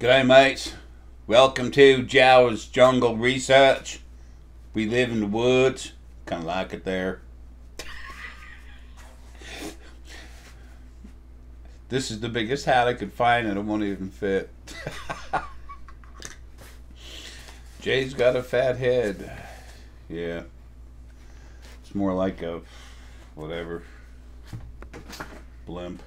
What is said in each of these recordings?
G'day mates, welcome to Jawa's Jungle Research. We live in the woods, kinda like it there. This is the biggest hat I could find and it won't even fit. Jay's got a fat head. Yeah, it's more like a, whatever, blimp.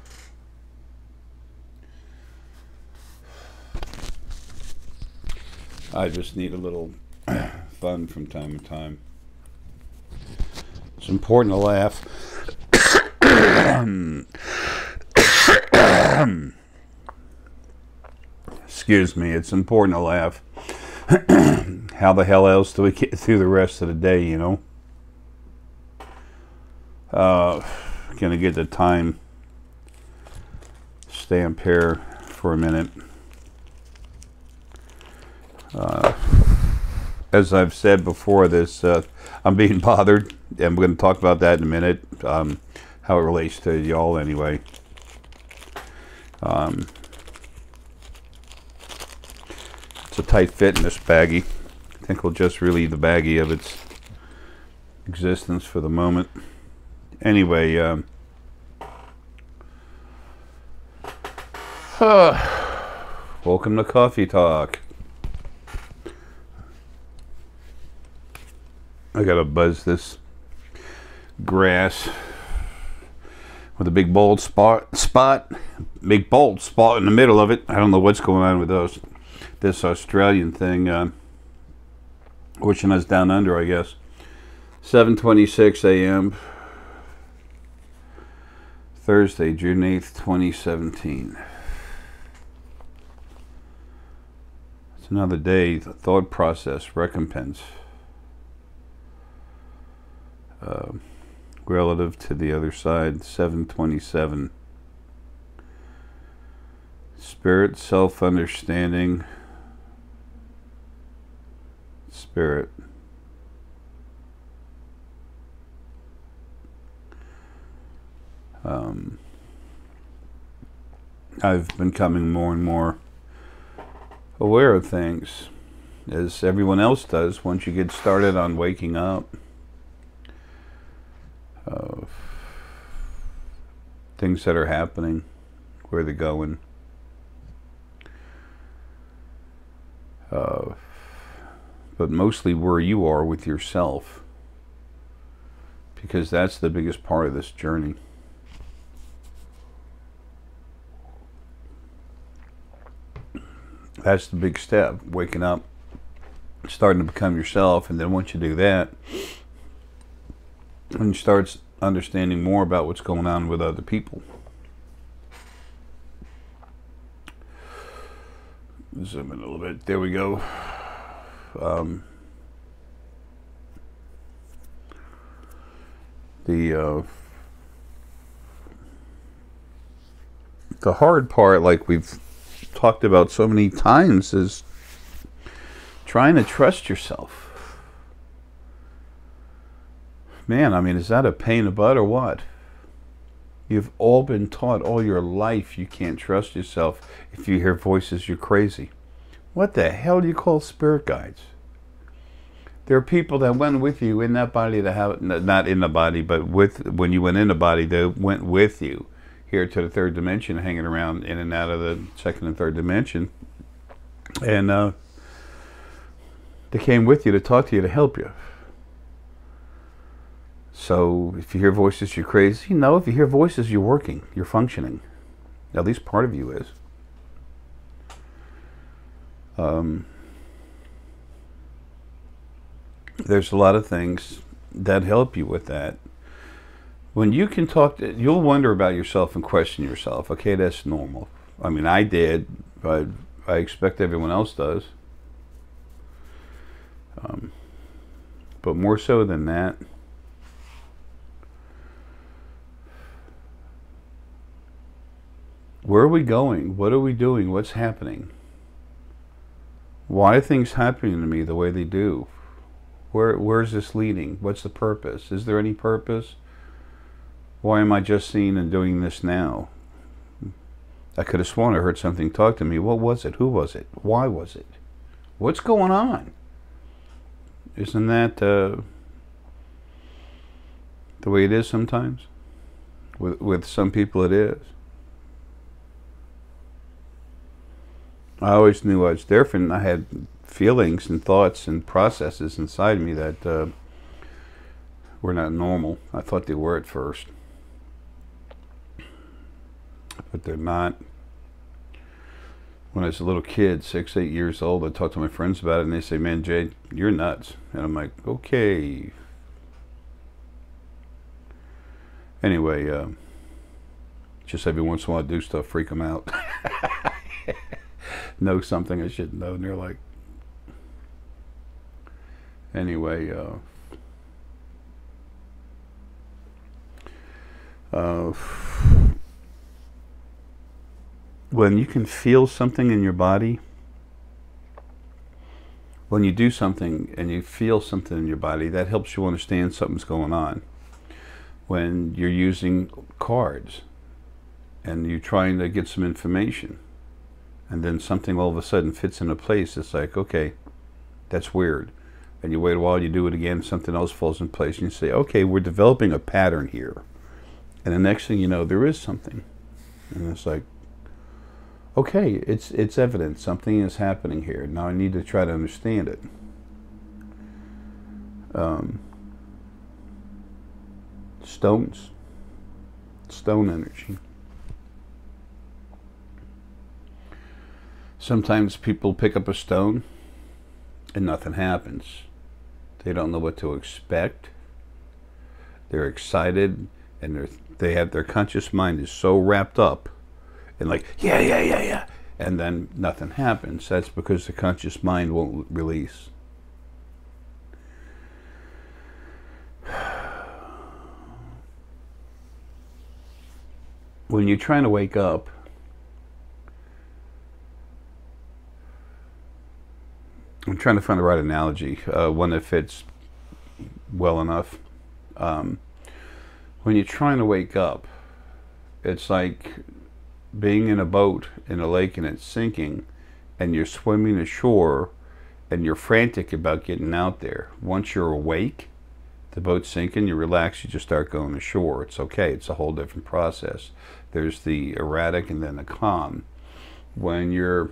I just need a little fun from time to time. It's important to laugh. Excuse me, it's important to laugh. How the hell else do we get through the rest of the day, you know? Gonna get the time stamp here for a minute. As I've said before this, I'm being bothered, and we're going to talk about that in a minute, how it relates to y'all anyway. It's a tight fit in this baggie. I think we'll just relieve the baggie of its existence for the moment. Anyway, welcome to Coffee Talk. I gotta buzz this grass with a big bold spot, big bold spot in the middle of it. I don't know what's going on with this Australian thing, wishing us down under, I guess. 7:26 a.m. Thursday, June 8th, 2017. It's another day, the thought process, recompense. Relative to the other side, 7:27. Spirit, self-understanding, spirit. I've been becoming more and more aware of things, as everyone else does once you get started on waking up. Things that are happening, where they're going. But mostly where you are with yourself, because that's the biggest part of this journey. That's the big step, waking up, starting to become yourself, and then once you do that, and you start understanding more about what's going on with other people. Zoom in a little bit. There we go. The hard part, like we've talked about so many times, is trying to trust yourself. Man, I mean, is that a pain in the butt or what? You've all been taught all your life you can't trust yourself. If you hear voices, you're crazy. What the hell do you call spirit guides? There are people that went with you in that body that have, not in the body, but when you went in the body, they went with you here to the third dimension, hanging around in and out of the second and third dimension. And they came with you to talk to you, to help you. So if you hear voices, you're crazy. No, if you hear voices, you're working, you're functioning. At least part of you is. There's a lot of things that help you with that. When you can talk, you'll wonder about yourself and question yourself. Okay, that's normal. I mean, I did, but I expect everyone else does. But more so than that, where are we going? What are we doing? What's happening? Why are things happening to me the way they do? Where's this leading? What's the purpose? Is there any purpose? Why am I just seeing and doing this now? I could have sworn I heard something talk to me. What was it? Who was it? Why was it? What's going on? Isn't that the way it is sometimes? With some people it is. I always knew I was different. I had feelings and thoughts and processes inside me that were not normal. I thought they were at first, but they're not. When I was a little kid, 6, 8 years old, I talked to my friends about it, and they say, "Man, Jay, you're nuts." And I'm like, "Okay." Anyway, just every once in a while I do stuff, freak them out. Know something I shouldn't know, and they're like, anyway, when you can feel something in your body, when you do something and you feel something in your body, that helps you understand something's going on. When you're using cards and you're trying to get some information, and then something all of a sudden fits into place, it's like, okay, that's weird. And you wait a while, you do it again, something else falls in place, and you say, okay, we're developing a pattern here. And the next thing you know, there is something. And it's like, okay, it's evident, something is happening here. Now I need to try to understand it. Stone energy. Sometimes people pick up a stone and nothing happens. They don't know what to expect. They're excited, and they have their conscious mind is so wrapped up and like, yeah, and then nothing happens. That's because the conscious mind won't release. When you're trying to wake up, I'm trying to find the right analogy, one that fits well enough. When you're trying to wake up, it's like being in a boat in a lake and it's sinking, and you're swimming ashore and you're frantic about getting out there. Once you're awake, the boat's sinking, you relax, you just start going ashore. It's okay, it's a whole different process. There's the erratic and then the calm. When you're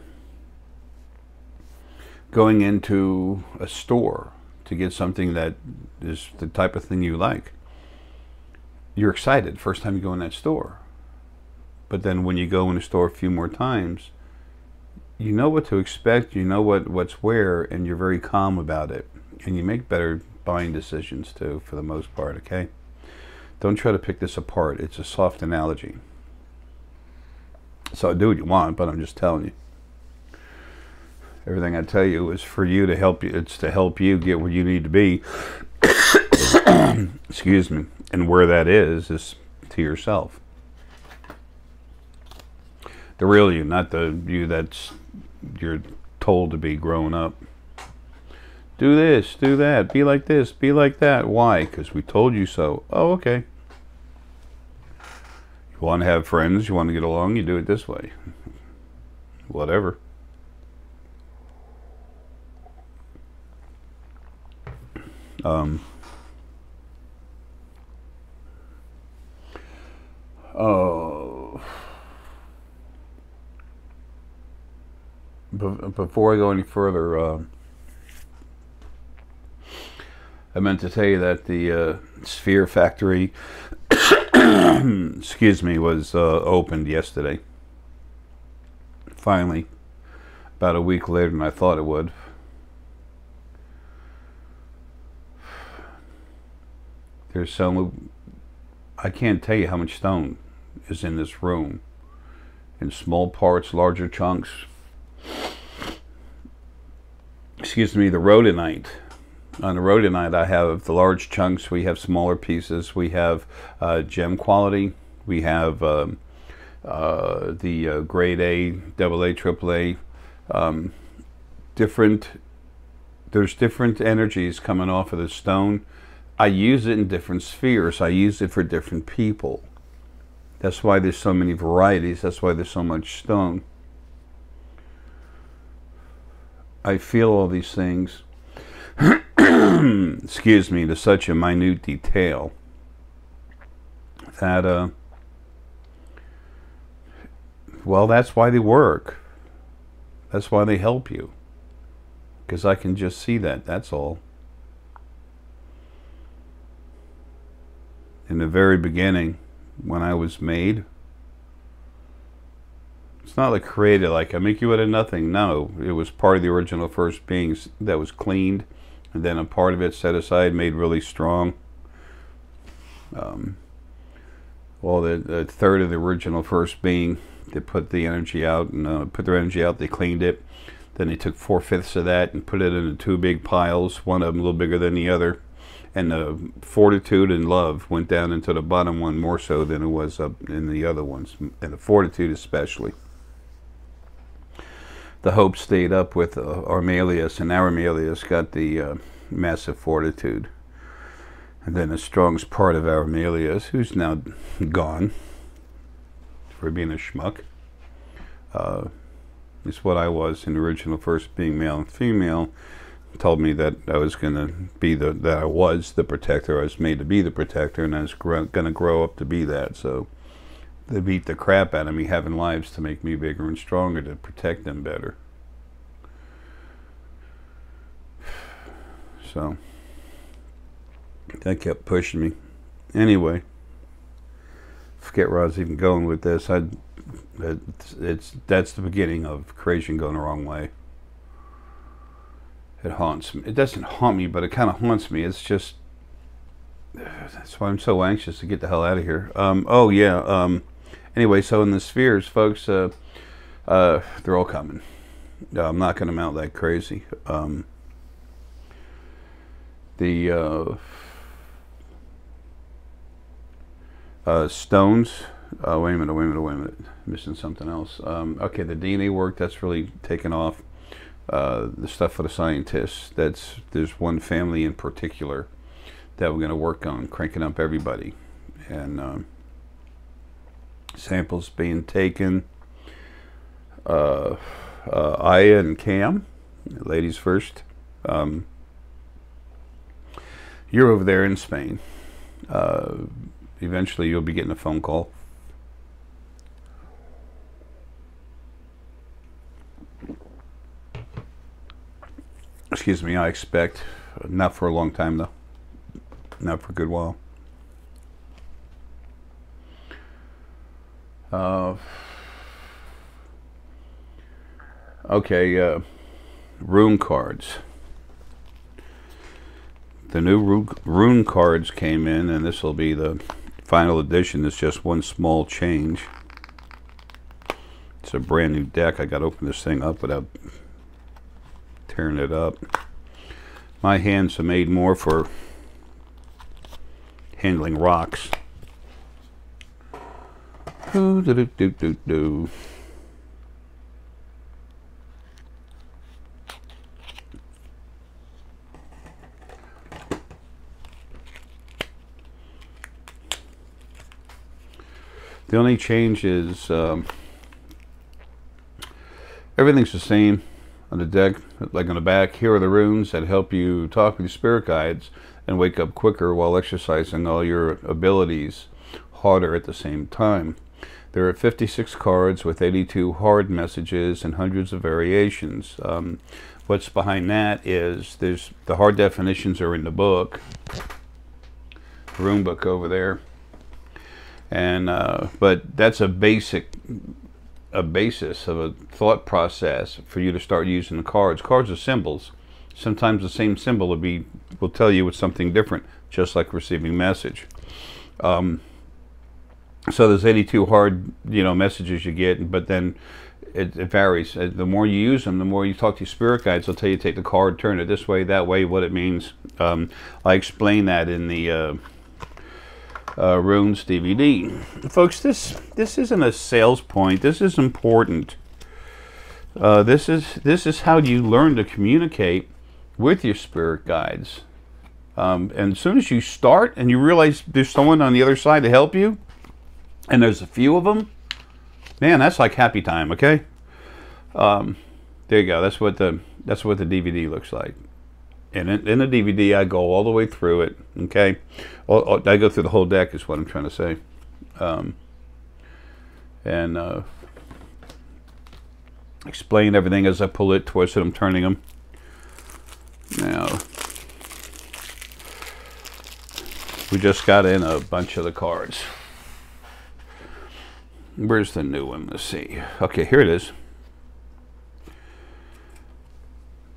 going into a store to get something that is the type of thing you like, you're excited first time you go in that store. But then when you go in the store a few more times, you know what to expect, you know what's where, and you're very calm about it. And you make better buying decisions too, for the most part, okay? Don't try to pick this apart. It's a soft analogy. So do what you want, but I'm just telling you. Everything I tell you is for you to help you. It's to help you get where you need to be. Excuse me. And where that is to yourself. The real you, not the you that's you're told to be growing up. Do this, do that, be like this, be like that. Why? Because we told you so. Oh, okay. You want to have friends, you want to get along, you do it this way. Whatever. Before I go any further, I meant to tell you that the Sphere Factory, excuse me, was opened yesterday. Finally, about a week later than I thought it would. There's some, I can't tell you how much stone is in this room. In small parts, larger chunks. Excuse me, the rhodonite. On the rhodonite, I have the large chunks. We have smaller pieces. We have gem quality. We have the grade A, AA, AAA. There's different energies coming off of the stone. I use it in different spheres. I use it for different people. That's why there's so many varieties. That's why there's so much stone. I feel all these things, excuse me, to such a minute detail that, well, that's why they work. That's why they help you. Because I can just see that, that's all. In the very beginning, when I was made, it's not like created, like I make you out of nothing. No, it was part of the original first beings that was cleaned, and then a part of it set aside, made really strong. Well, the third of the original first being, they put the energy out, and put their energy out, they cleaned it. Then they took 4/5 of that and put it into 2 big piles, one of them a little bigger than the other. And the fortitude and love went down into the bottom one more so than it was up in the other ones, and the fortitude especially. The hope stayed up with Armelius, and Armelius got the massive fortitude. And then the strongest part of Armelius, who's now gone for being a schmuck, is what I was in the original first being, male and female. Told me that I was going to be that I was the protector. I was made to be the protector, and I was going to grow up to be that. So they beat the crap out of me, having lives to make me bigger and stronger, to protect them better. So that kept pushing me. Anyway, forget where I was even going with this. That's the beginning of creation going the wrong way. It haunts me. It doesn't haunt me, but it kind of haunts me. It's just, that's why I'm so anxious to get the hell out of here. Oh yeah. Anyway, so in the spheres, folks, they're all coming. I'm not going to mount that crazy. Stones. Wait a minute. Missing something else. Okay, the DNA work, that's really taken off. The stuff for the scientists, there's one family in particular that we're going to work on, cranking up everybody. And samples being taken. Aya and Cam, ladies first. You're over there in Spain. Eventually you'll be getting a phone call. Excuse me, I expect. Not for a long time though. Not for a good while. Okay, rune cards. The new rune cards came in, and this will be the final edition. It's just one small change. It's a brand new deck. I got to open this thing up without tearing it up. My hands are made more for handling rocks. The only change is everything's the same on the deck, like on the back. Here are the runes that help you talk with your spirit guides and wake up quicker while exercising all your abilities harder at the same time. There are 56 cards with 82 hard messages and hundreds of variations. What's behind that is the hard definitions are in the book, the rune book over there. And but that's a basis of a thought process for you to start using the cards. Cards are symbols. Sometimes the same symbol will tell you it's something different, just like receiving message. So there's 82 hard, messages you get, but then it varies. The more you use them, the more you talk to your spirit guides. They'll tell you take the card, turn it this way, that way, what it means. I explain that in the runes DVD. Folks, this isn't a sales point. This is important. This is how you learn to communicate with your spirit guides. And as soon as you start and you realize there's someone on the other side to help you, and there's a few of them, man, that's like happy time. Okay, there you go. That's what the DVD looks like. And in the DVD, I go all the way through it. Okay, I go through the whole deck, is what I'm trying to say. And explain everything as I pull it, twist it, I'm turning them. Now, we just got in a bunch of the cards. Where's the new one? Let's see. Okay, here it is.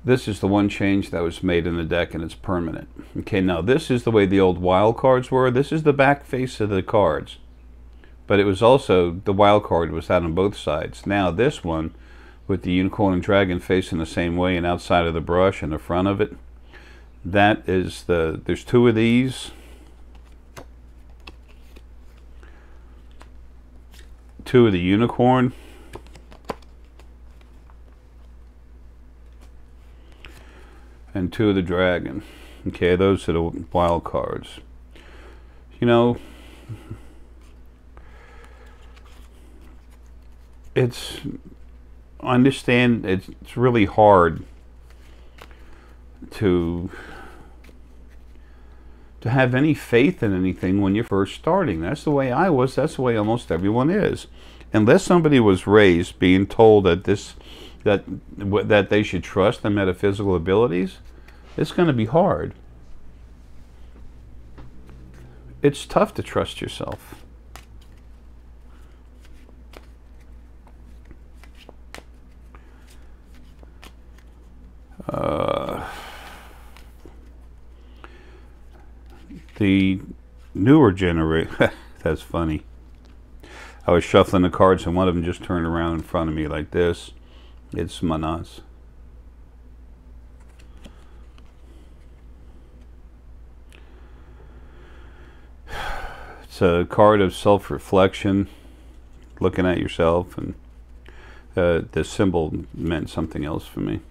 This is the one change that was made in the deck, and it's permanent. Okay, now this is the way the old wild cards were. This is the back face of the cards. But it was also, the wild card was out on both sides. Now this one, with the unicorn and dragon facing the same way and outside of the brush and the front of it, that is the, there's two of these. Two of the unicorn. And two of the dragon. Okay, those are the wild cards. You know, it's, I understand it's really hard to have any faith in anything when you're first starting. That's the way I was. That's the way almost everyone is. Unless somebody was raised being told that that they should trust their metaphysical abilities, it's going to be hard. It's tough to trust yourself. The newer generation, that's funny. I was shuffling the cards and one of them just turned around in front of me like this. It's Manas. It's a card of self-reflection, looking at yourself, and the symbol meant something else for me.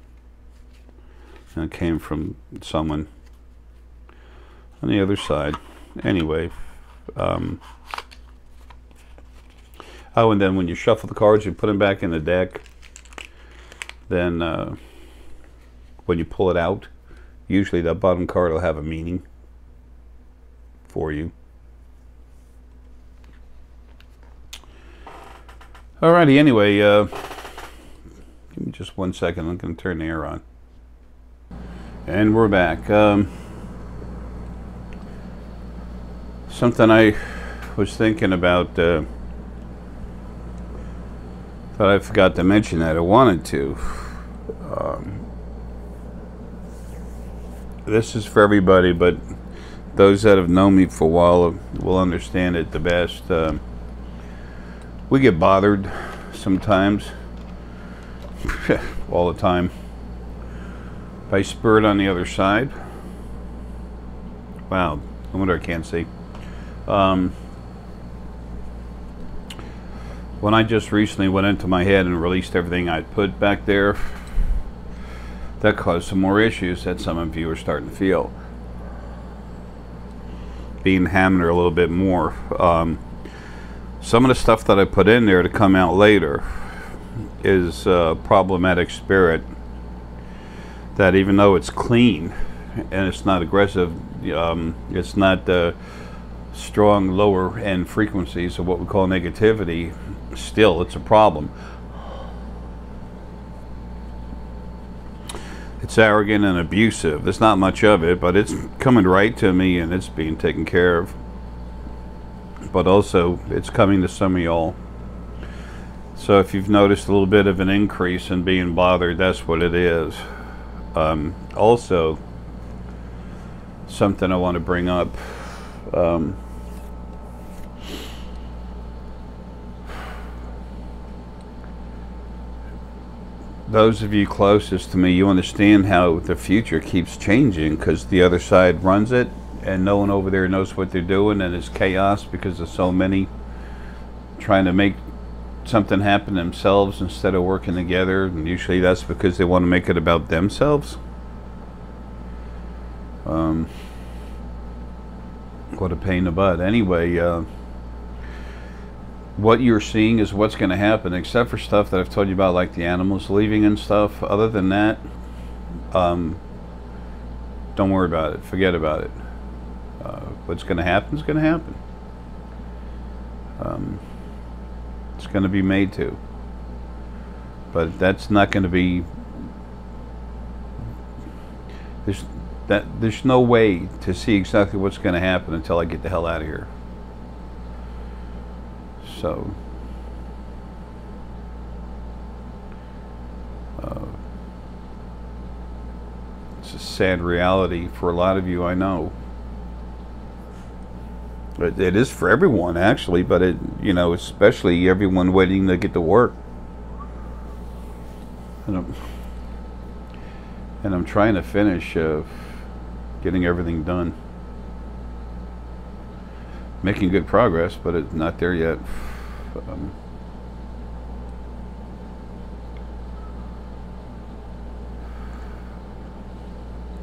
And it came from someone on the other side. Anyway, oh, and then when you shuffle the cards, you put them back in the deck. Then when you pull it out, usually that bottom card will have a meaning for you. Alrighty, anyway, give me just 1 second. I'm going to turn the air on. And we're back. Something I was thinking about that I forgot to mention that I wanted to. This is for everybody, but those that have known me for a while will understand it the best. We get bothered sometimes, all the time, by spirit on the other side. Wow, I wonder I can't see. When I just recently went into my head and released everything I'd put back there, that caused some more issues that some of you are starting to feel. Being hammered a little bit more. Some of the stuff that I put in there to come out later is problematic spirit that, even though it's clean and it's not aggressive, it's not strong lower end frequencies of what we call negativity, still it's a problem. It's arrogant and abusive. There's not much of it, but it's coming right to me and it's being taken care of. But also it's coming to some of y'all. So if you've noticed a little bit of an increase in being bothered, that's what it is. Also, something I want to bring up. Those of you closest to me, you understand how the future keeps changing because the other side runs it and no one over there knows what they're doing, and it's chaos because there's so many trying to make something happen themselves instead of working together, and usually that's because they want to make it about themselves. What a pain in the butt. Anyway, what you're seeing is what's going to happen, except for stuff that I've told you about, like the animals leaving and stuff. Other than that, don't worry about it. Forget about it. What's going to happen is going to happen. It's going to be made to. But that's not going to be... There's no way to see exactly what's going to happen until I get the hell out of here. So, it's a sad reality for a lot of you, I know. It is for everyone, actually, but it, you know, especially everyone waiting to get to work. And I'm trying to finish getting everything done. Making good progress, but it's not there yet.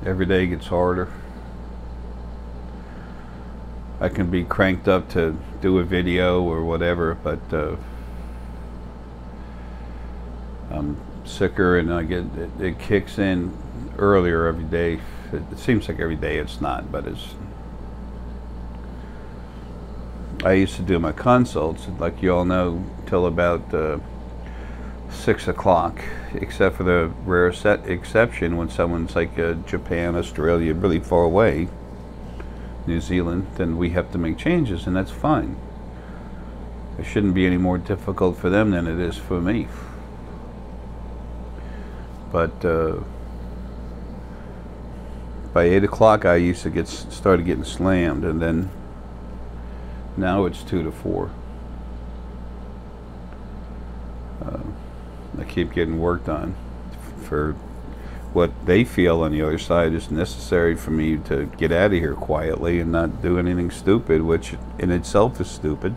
Every day gets harder. I can be cranked up to do a video or whatever, but I'm sicker, and it kicks in earlier every day. It seems like every day it's not, but it's... I used to do my consults, like you all know, till about 6 o'clock, except for the rare exception when someone's like Japan, Australia, really far away, New Zealand, then we have to make changes, and that's fine. It shouldn't be any more difficult for them than it is for me. But by 8 o'clock I used to started getting slammed, and then now it's 2 to 4. I keep getting worked on for what they feel on the other side is necessary for me to get out of here quietly and not do anything stupid, which in itself is stupid.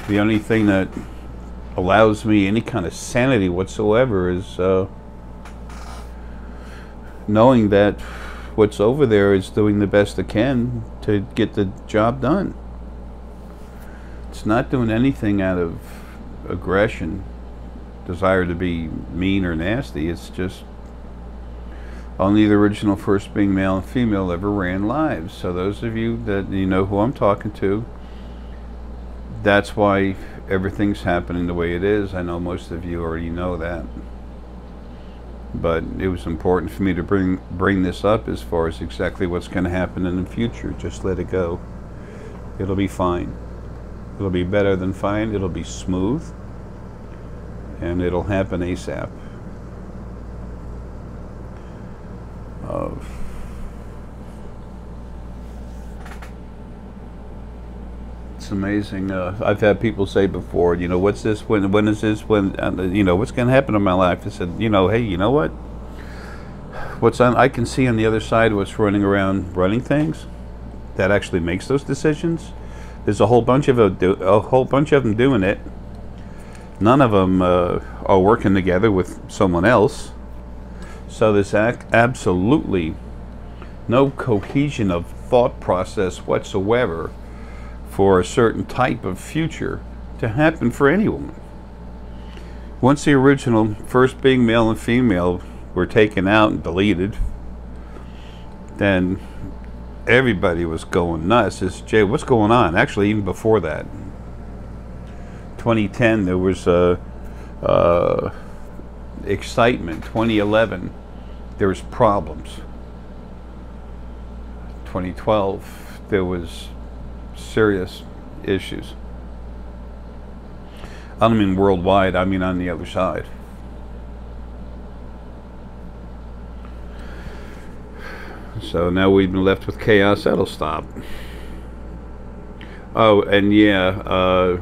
The only thing that allows me any kind of sanity whatsoever is knowing that what's over there is doing the best it can to get the job done. It's not doing anything out of aggression, desire to be mean or nasty. It's just only the original first being male and female ever ran lives. So those of you that you know who I'm talking to, that's why everything's happening the way it is. I know most of you already know that, but it was important for me to bring this up as far as exactly what's going to happen in the future. Just let it go. It'll be fine. It'll be better than fine. It'll be smooth, and it'll happen ASAP. It's amazing. I've had people say before, you know, what's this? When is this? When you know, what's going to happen in my life? I said, you know, hey, you know what? What's on? I can see on the other side what's running around, running things, that actually makes those decisions. There's a whole bunch of them doing it. None of them are working together with someone else. So there's absolutely no cohesion of thought process whatsoever for a certain type of future to happen for anyone. Once the original first being male and female were taken out and deleted, then everybody was going nuts. It's, Jay, what's going on? Actually, even before that, 2010, there was excitement. 2011, there was problems. 2012, there was serious issues. I don't mean worldwide, I mean on the other side. So now we've been left with chaos. That'll stop. Oh, and yeah,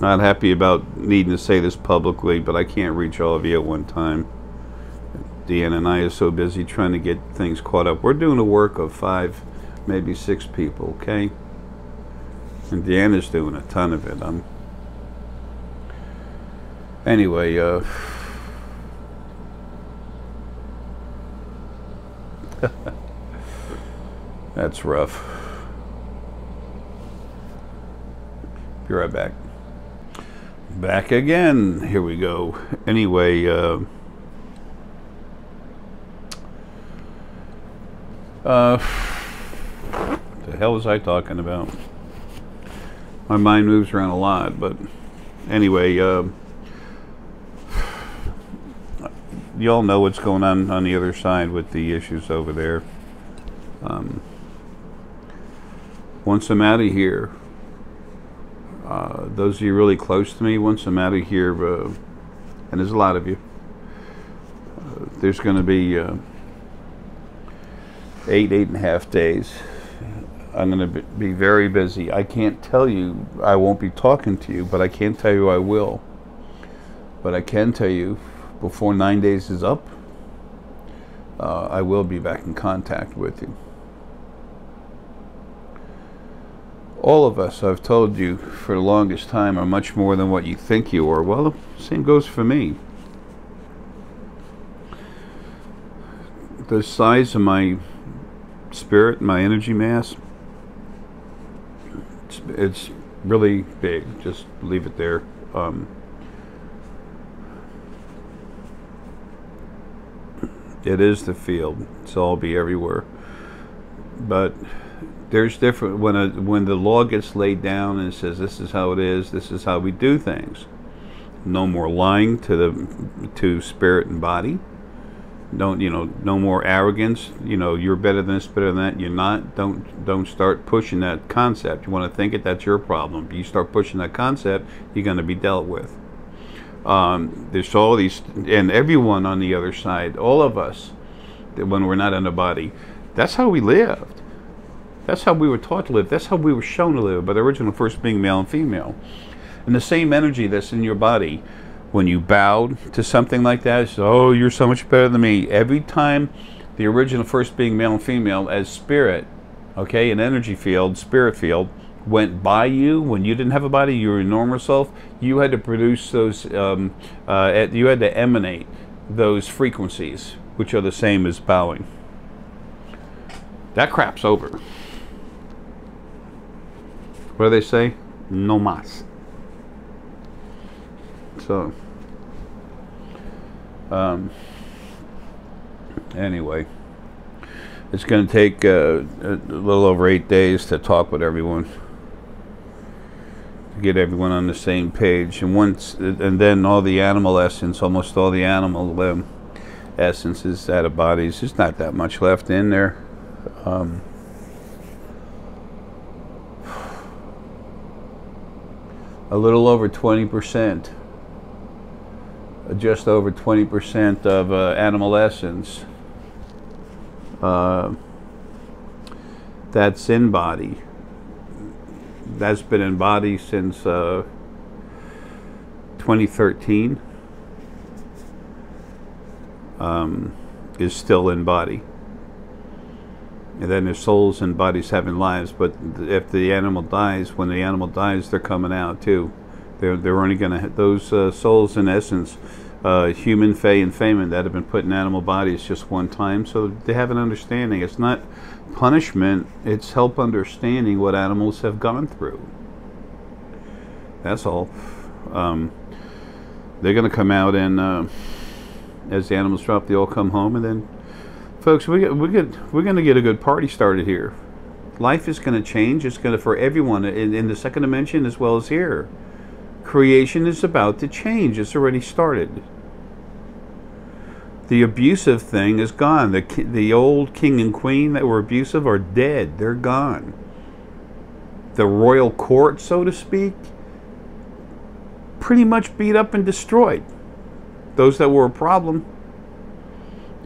not happy about needing to say this publicly, but I can't reach all of you at one time. Deanna and I are so busy trying to get things caught up. We're doing the work of 5, maybe 6 people, okay? And Deanna's doing a ton of it. Anyway, That's rough. Be right back. Back again. Here we go. Anyway, the hell was I talking about? My mind moves around a lot, but anyway, you all know what's going on the other side with the issues over there. Once I'm out of here, those of you really close to me, once I'm out of here, and there's a lot of you, there's going to be 8.5 days. I'm going to be very busy. I can't tell you I won't be talking to you, but I can't tell you I will. But I can tell you before 9 days is up, I will be back in contact with you. All of us, I've told you for the longest time, are much more than what you think you are. Well, the same goes for me. The size of my spirit, my energy mass, it's really big. Just leave it there. It is the field, so I'll be everywhere. But there's different when the law gets laid down and it says this is how it is, this is how we do things. No more lying to spirit and body. No more arrogance. You're better than this, better than that. You're not. Don't start pushing that concept. You want to think it, that's your problem. If you start pushing that concept, you're going to be dealt with. There's all these, and everyone on the other side, all of us, when we're not in the body, that's how we lived. That's how we were taught to live. That's how we were shown to live by the original first being male and female. And the same energy that's in your body, when you bowed to something like that, it's, oh, you're so much better than me. Every time the original first being male and female as spirit, okay, an energy field, spirit field, went by you, when you didn't have a body, you were your normal self, you had to produce those, you had to emanate those frequencies, which are the same as bowing. That crap's over. What do they say? No mas. So, anyway, it's going to take a little over 8 days to talk with everyone, to get everyone on the same page, and then all the animal essence, almost all the animal essence is out of bodies. There's not that much left in there. A little over 20%, just over 20% of animal essence that's in body. That's been in body since 2013. Is still in body. And then there's souls and bodies having lives, but if the animal dies, when the animal dies, they're coming out too. They're only going to those souls in essence, human, fey, and Feynman that have been put in animal bodies just one time, so they have an understanding. It's not punishment; it's help understanding what animals have gone through. That's all. They're going to come out, and as the animals drop, they all come home, and then. Folks, we're going to get a good party started here. Life is going to change. It's going to, for everyone in the second dimension as well as here. Creation is about to change. It's already started. The abusive thing is gone. The old king and queen that were abusive are dead. They're gone. The royal court, so to speak, pretty much beat up and destroyed. Those that were a problem.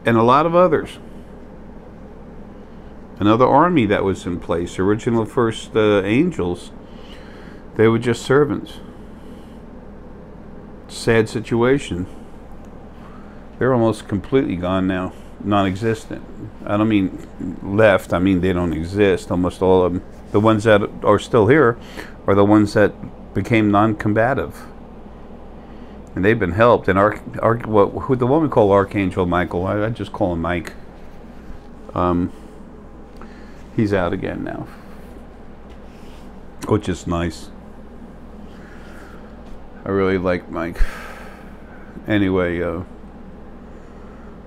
And a lot of others. Another army that was in place, original first angels, they were just servants. Sad situation. They're almost completely gone now, non-existent. I don't mean left, I mean they don't exist. Almost all of them. The ones that are still here are the ones that became non-combative. And they've been helped. And who the one we call Archangel Michael, I just call him Mike. He's out again now, which is nice. I really like Mike. Anyway,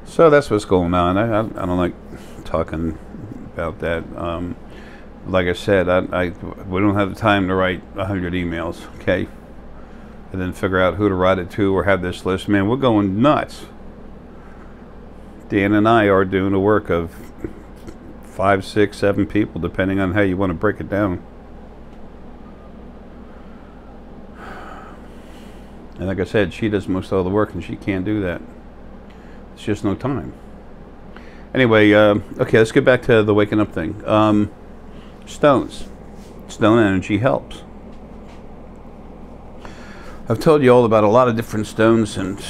so that's what's going on. I don't like talking about that. Like I said, we don't have the time to write 100 emails, okay? And then figure out who to write it to or have this list. Man, we're going nuts. Dan and I are doing the work of 5, 6, 7 people, depending on how you want to break it down. And like I said, she does most of all the work, and she can't do that. It's just no time. Anyway, okay, let's get back to the waking up thing. Stones. Stone energy helps. I've told you all about a lot of different stones, and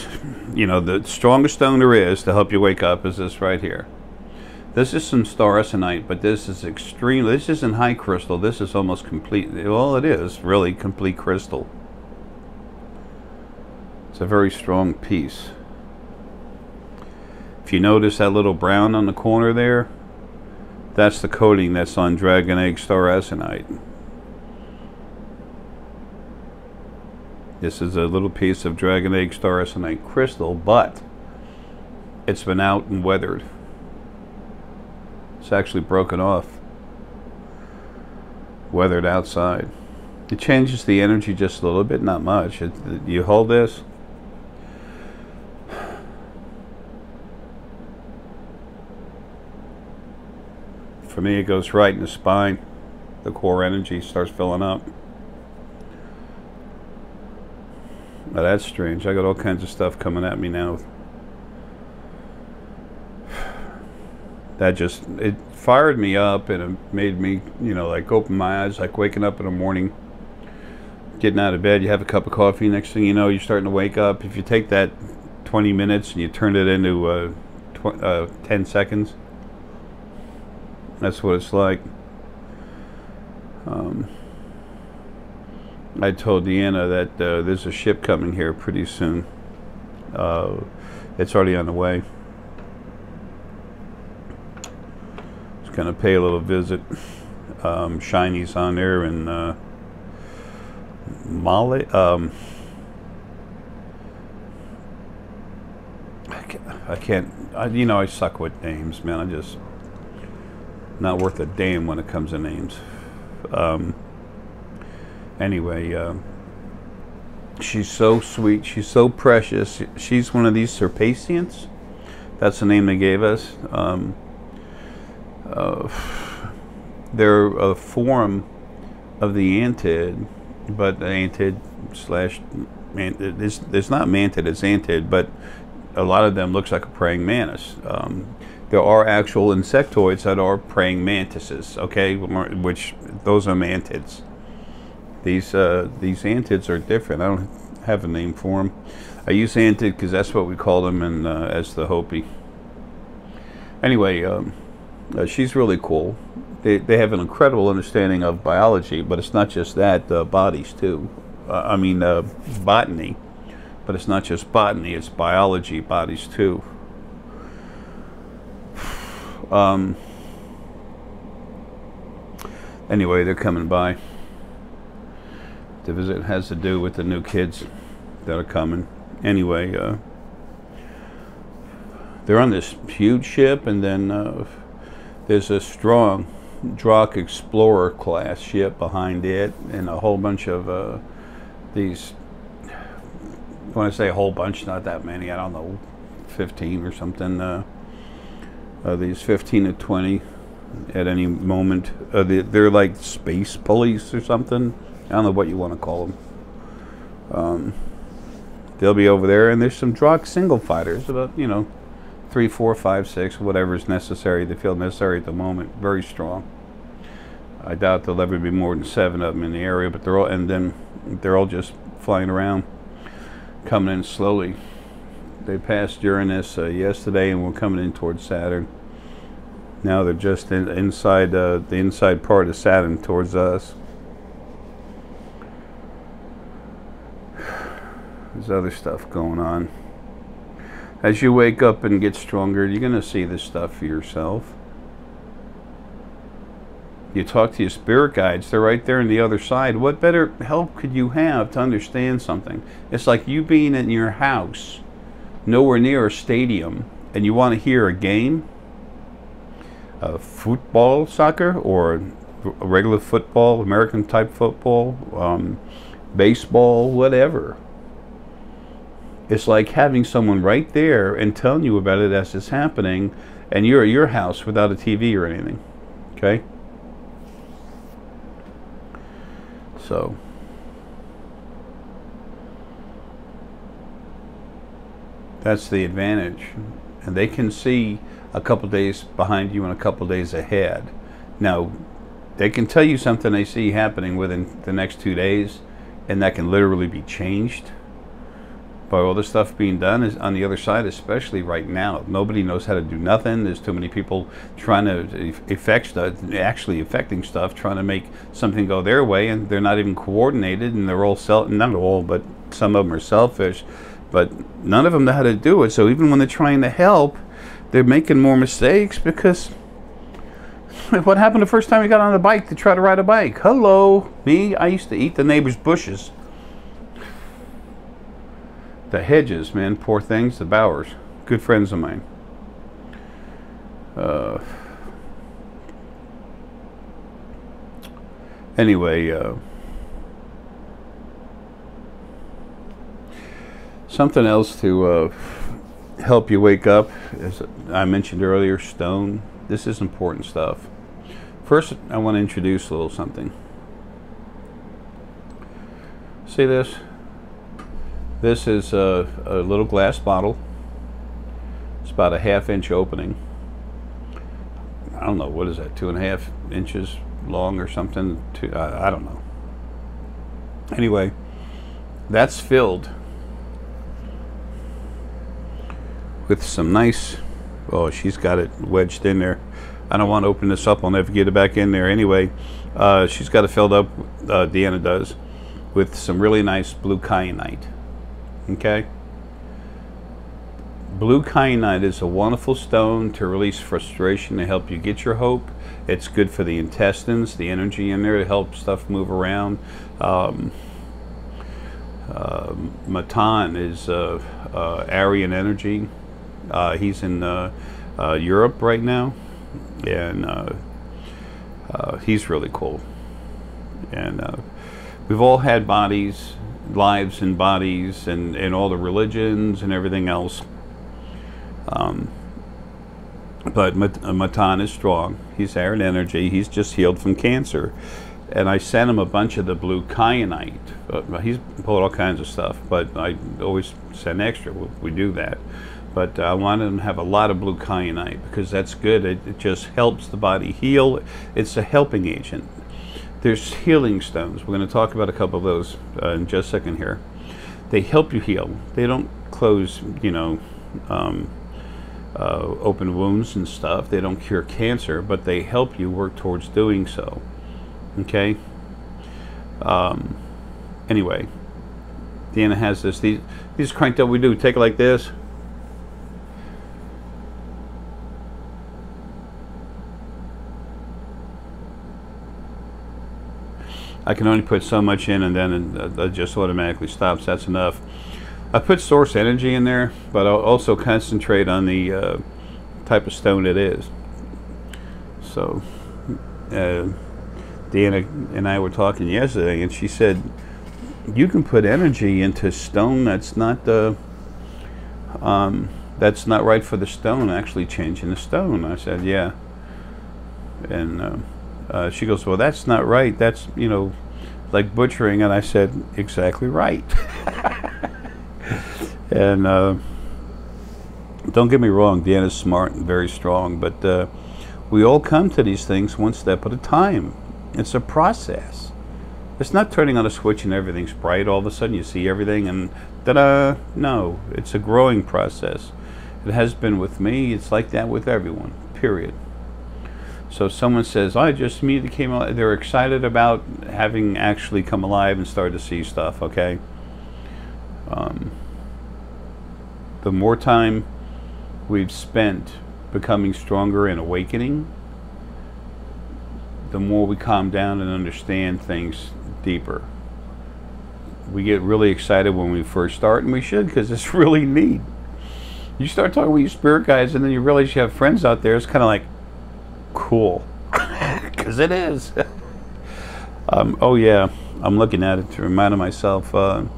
you know, the strongest stone there is to help you wake up is this right here. This is some star essonite, but this is extreme. This isn't high crystal. This is almost complete. Well, it is really complete crystal. It's a very strong piece. If you notice that little brown on the corner there, that's the coating that's on dragon egg star essonite. This is a little piece of dragon egg star essonite crystal, but it's been out and weathered. It's actually broken off. Weathered outside. It changes the energy just a little bit, not much. You hold this. For me, it goes right in the spine. The core energy starts filling up. Now that's strange. I got all kinds of stuff coming at me now. That just, it fired me up, and it made me, you know, like open my eyes, like waking up in the morning, getting out of bed. You have a cup of coffee, next thing you know, you're starting to wake up. If you take that 20 minutes and you turn it into 10 seconds, that's what it's like. I told Deanna that there's a ship coming here pretty soon. It's already on the way. It's going to pay a little visit. Shiny's on there, and Molly. I can't. You know, I suck with names, man. I just not worth a damn when it comes to names. Anyway, she's so sweet. She's so precious. She's one of these Serpasians. That's the name they gave us. They're a form of the antid, but the antid slash it's not mantid, it's antid, but a lot of them looks like a praying mantis. There are actual insectoids that are praying mantises, okay, which those are mantids. These antids are different. I don't have a name for them. I use antid because that's what we call them, and as the Hopi. Anyway, she's really cool. They have an incredible understanding of biology, but it's not just that. Bodies too. Botany, but it's not just botany. It's biology, bodies too. Anyway, they're coming by. The visit has to do with the new kids that are coming. Anyway, they're on this huge ship, and then there's a strong Drak Explorer class ship behind it, and a whole bunch of these. When I say a whole bunch, not that many. I don't know, 15 or something. These 15 to 20 at any moment. They're like space pulleys or something. I don't know what you want to call them. They'll be over there, and there's some Drak single fighters, about 3, 4, 5, 6, whatever is necessary. They feel necessary at the moment. Very strong. I doubt there'll ever be more than 7 of them in the area, but they're all just flying around, coming in slowly. They passed Uranus yesterday, and we're coming in towards Saturn. Now they're just inside the inside part of Saturn towards us. There's other stuff going on. As you wake up and get stronger, you're going to see this stuff for yourself. You talk to your spirit guides, they're right there on the other side. What better help could you have to understand something? It's like you being in your house, nowhere near a stadium, and you want to hear a game, football, soccer, or a regular football, American type football, baseball, whatever. It's like having someone right there and telling you about it as it's happening, and you're at your house without a TV or anything. Okay? So that's the advantage. And they can see a couple days behind you and a couple days ahead. Now, they can tell you something they see happening within the next 2 days, and that can literally be changed by all the stuff being done is on the other side, especially right now. Nobody knows how to do nothing. There's too many people trying to affect stuff, actually affecting stuff, trying to make something go their way, and they're not even coordinated, and they're all not all, but some of them are selfish, but none of them know how to do it. So even when they're trying to help, they're making more mistakes because what happened the first time you got on the bike to try to ride a bike? Hello, me, I used to eat the neighbor's bushes. The hedges, man, poor things, the Bowers, good friends of mine. Anyway, something else to help you wake up, as I mentioned earlier, stone. This is important stuff. First, I want to introduce a little something. See this? This is a little glass bottle. It's about a 1/2 inch opening. I don't know, what is that, 2.5 inches long or something? I don't know. Anyway, that's filled with some nice, oh, she's got it wedged in there. I don't want to open this up, I'll never get it back in there. Anyway, she's got it filled up, Deanna does, with some really nice blue kyanite. Okay? Blue kyanite is a wonderful stone to release frustration, to help you get your hope. It's good for the intestines, the energy in there to help stuff move around. Matan is Arae energy. He's in Europe right now, and he's really cool. And we've all had bodies, lives and bodies, and all the religions and everything else. But Matan is strong. He's Arae energy. He's just healed from cancer. And I sent him a bunch of the blue kyanite. He's pulled all kinds of stuff, but I always send extra. We do that. But I wanted him to have a lot of blue kyanite because that's good. It just helps the body heal. It's a helping agent. There's healing stones. We're going to talk about a couple of those in just a second here. They help you heal. They don't close, you know, open wounds and stuff. They don't cure cancer, but they help you work towards doing so. Okay? Anyway, Deanna has this. These cranked up, we do. Take it like this. I can only put so much in, and then it just automatically stops. That's enough. I put source energy in there, but I'll also concentrate on the type of stone it is. So Deanna and I were talking yesterday, and she said, you can put energy into stone that's not right for the stone, actually changing the stone. I said, yeah. And she goes, well, that's not right. That's, you know, like butchering. And I said, exactly right. And don't get me wrong, Deanna's smart and very strong, but we all come to these things one step at a time. It's a process. It's not turning on a switch and everything's bright. All of a sudden you see everything and ta-da. No, it's a growing process. It has been with me. It's like that with everyone, period. So if someone says, I just immediately came alive, they're excited about having actually come alive and started to see stuff, okay? The more time we've spent becoming stronger and awakening, the more we calm down and understand things deeper. We get really excited when we first start, and we should, because it's really neat. You start talking with your spirit guides, and then you realize you have friends out there. It's kind of like cool, because it is. Oh yeah, I'm looking at it to remind myself. I'm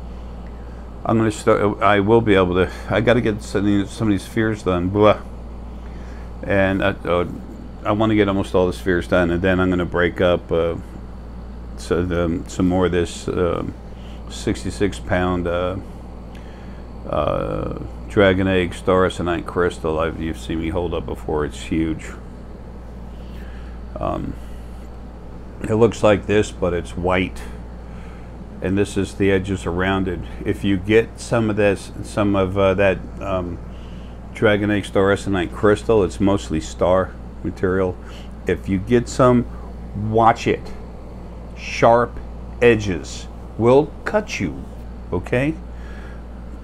going to start. I will be able to. I got to get some of these spheres done. Blah. And I want to get almost all the spheres done, and then I'm going to break up some more of this 66-pound dragon egg star aconite crystal. You've seen me hold up before. It's huge. It looks like this, but it's white, and this is the edges around it. If you get some of this, that dragon egg star aconite crystal, it's mostly star material. If you get some, watch it. Sharp edges will cut you, okay?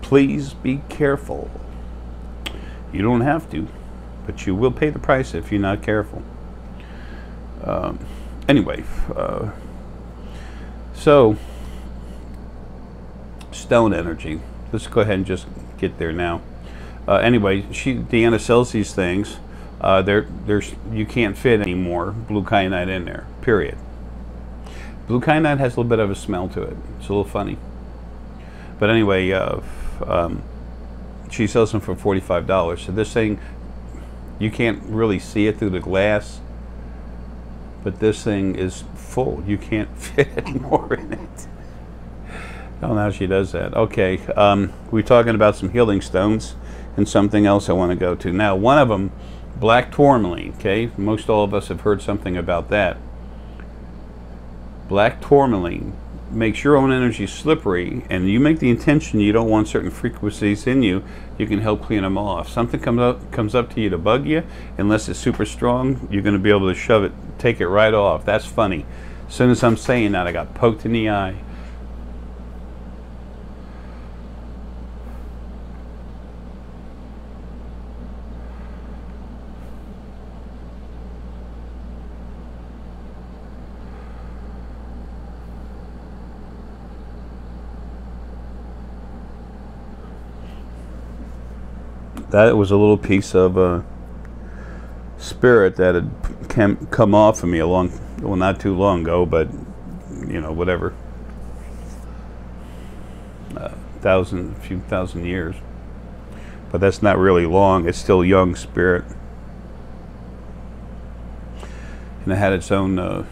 Please be careful. You don't have to, but you will pay the price if you're not careful. Anyway, so stone energy. Let's go ahead and just get there now. Anyway, Deanna sells these things. You can't fit any more blue kyanite in there, period. Blue kyanite has a little bit of a smell to it. It's a little funny. But anyway, she sells them for $45. So this thing, you can't really see it through the glass, but this thing is full. You can't fit any more in it. Oh, now she does that. Okay, we're talking about some healing stones and something else I want to go to. Now, one of them, black tourmaline, okay? Most all of us have heard something about that. Black tourmaline makes your own energy slippery, and you make the intention you don't want certain frequencies in you, you can help clean them off. Something comes up to you to bug you, unless it's super strong, you're going to be able to shove it, take it right off. That's funny. As soon as I'm saying that, I got poked in the eye. That was a little piece of spirit that had come off of me well, not too long ago, but you know, whatever, a few thousand years. But that's not really long. It's still young spirit, and it had its own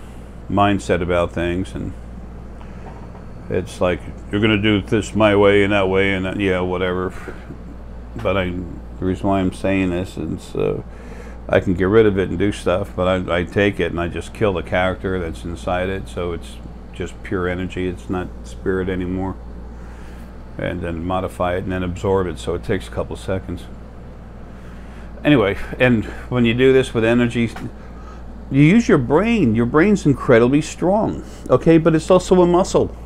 mindset about things, and it's like, you're gonna do this my way and that way, and that, yeah, whatever. But the reason why I'm saying this is I can get rid of it and do stuff, but I take it and I just kill the character that's inside it, so it's just pure energy. It's not spirit anymore. And then modify it and then absorb it, so it takes a couple seconds. Anyway, and when you do this with energy, you use your brain. Your brain's incredibly strong, okay? But it's also a muscle.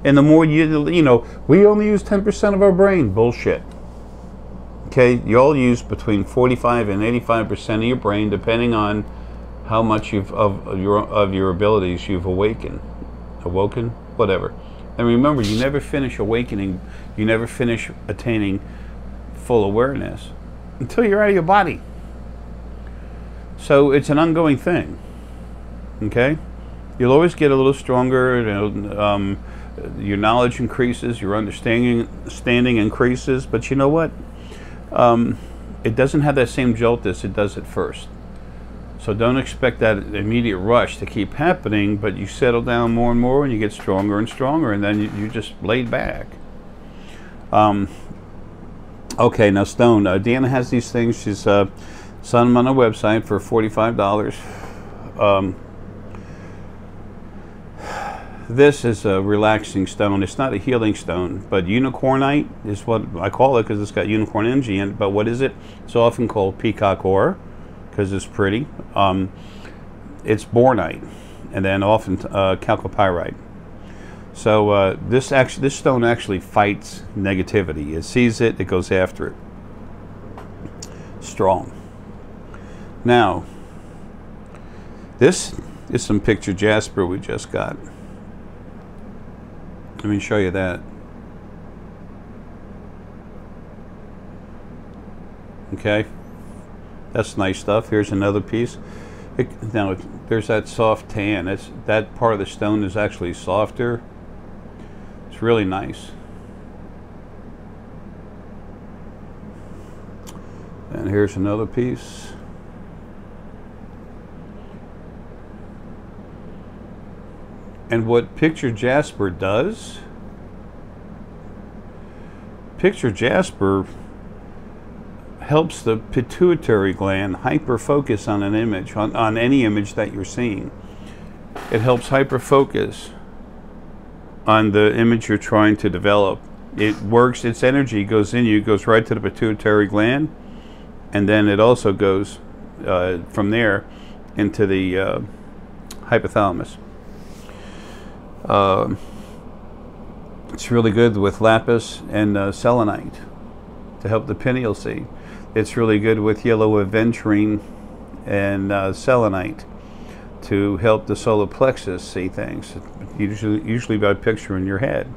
And the more you know, we only use 10% of our brain. Bullshit. Okay, you all use between 45 and 85% of your brain, depending on how much of your abilities you've awoken, whatever. And remember, you never finish awakening. You never finish attaining full awareness until you're out of your body. So it's an ongoing thing. Okay, you'll always get a little stronger. You know, your knowledge increases, your understanding increases. But you know what? It doesn't have that same jolt as it does at first. So don't expect that immediate rush to keep happening, but you settle down more and more and you get stronger and stronger, and then you just laid back. Okay, now stone. Deanna has these things. She's selling them on her website for $45. This is a relaxing stone. It's not a healing stone, but unicornite is what I call it because it's got unicorn energy in it. But what is it? It's often called peacock ore because it's pretty. It's bornite, and then often chalcopyrite. So this stone actually fights negativity. It sees it, it goes after it. Strong. Now, this This is some picture Jasper we just got. Let me show you that. Okay, that's nice stuff. Here's another piece. Now there's that soft tan. That part of the stone is actually softer. It's really nice. And here's another piece. And what picture Jasper does, picture Jasper helps the pituitary gland hyper-focus on an image, on any image that you're seeing. It helps hyper-focus on the image you're trying to develop. It works, its energy goes in you, goes right to the pituitary gland, and then it also goes from there into the hypothalamus. It's really good with lapis and selenite to help the pineal see. It's really good with yellow aventurine and selenite to help the solar plexus see things, usually by picture in your head.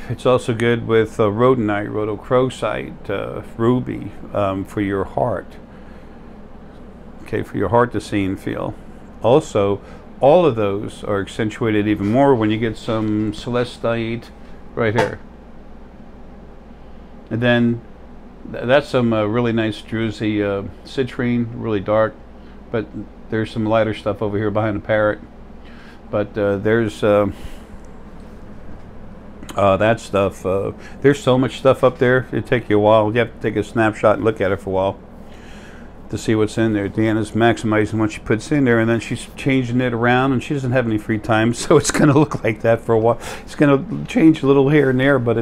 It's also good with rhodonite, rhodochrosite, ruby for your heart. Okay, for your heart to see and feel. Also, all of those are accentuated even more when you get some celestite right here. And then that's some really nice druzy citrine, really dark, but there's some lighter stuff over here behind the parrot. But there's that stuff. There's so much stuff up there. It'd take you a while. You have to take a snapshot and look at it for a while to see what's in there. Deanna's maximizing what she puts in there, and then she's changing it around, and she doesn't have any free time, so it's going to look like that for a while. It's going to change a little here and there, but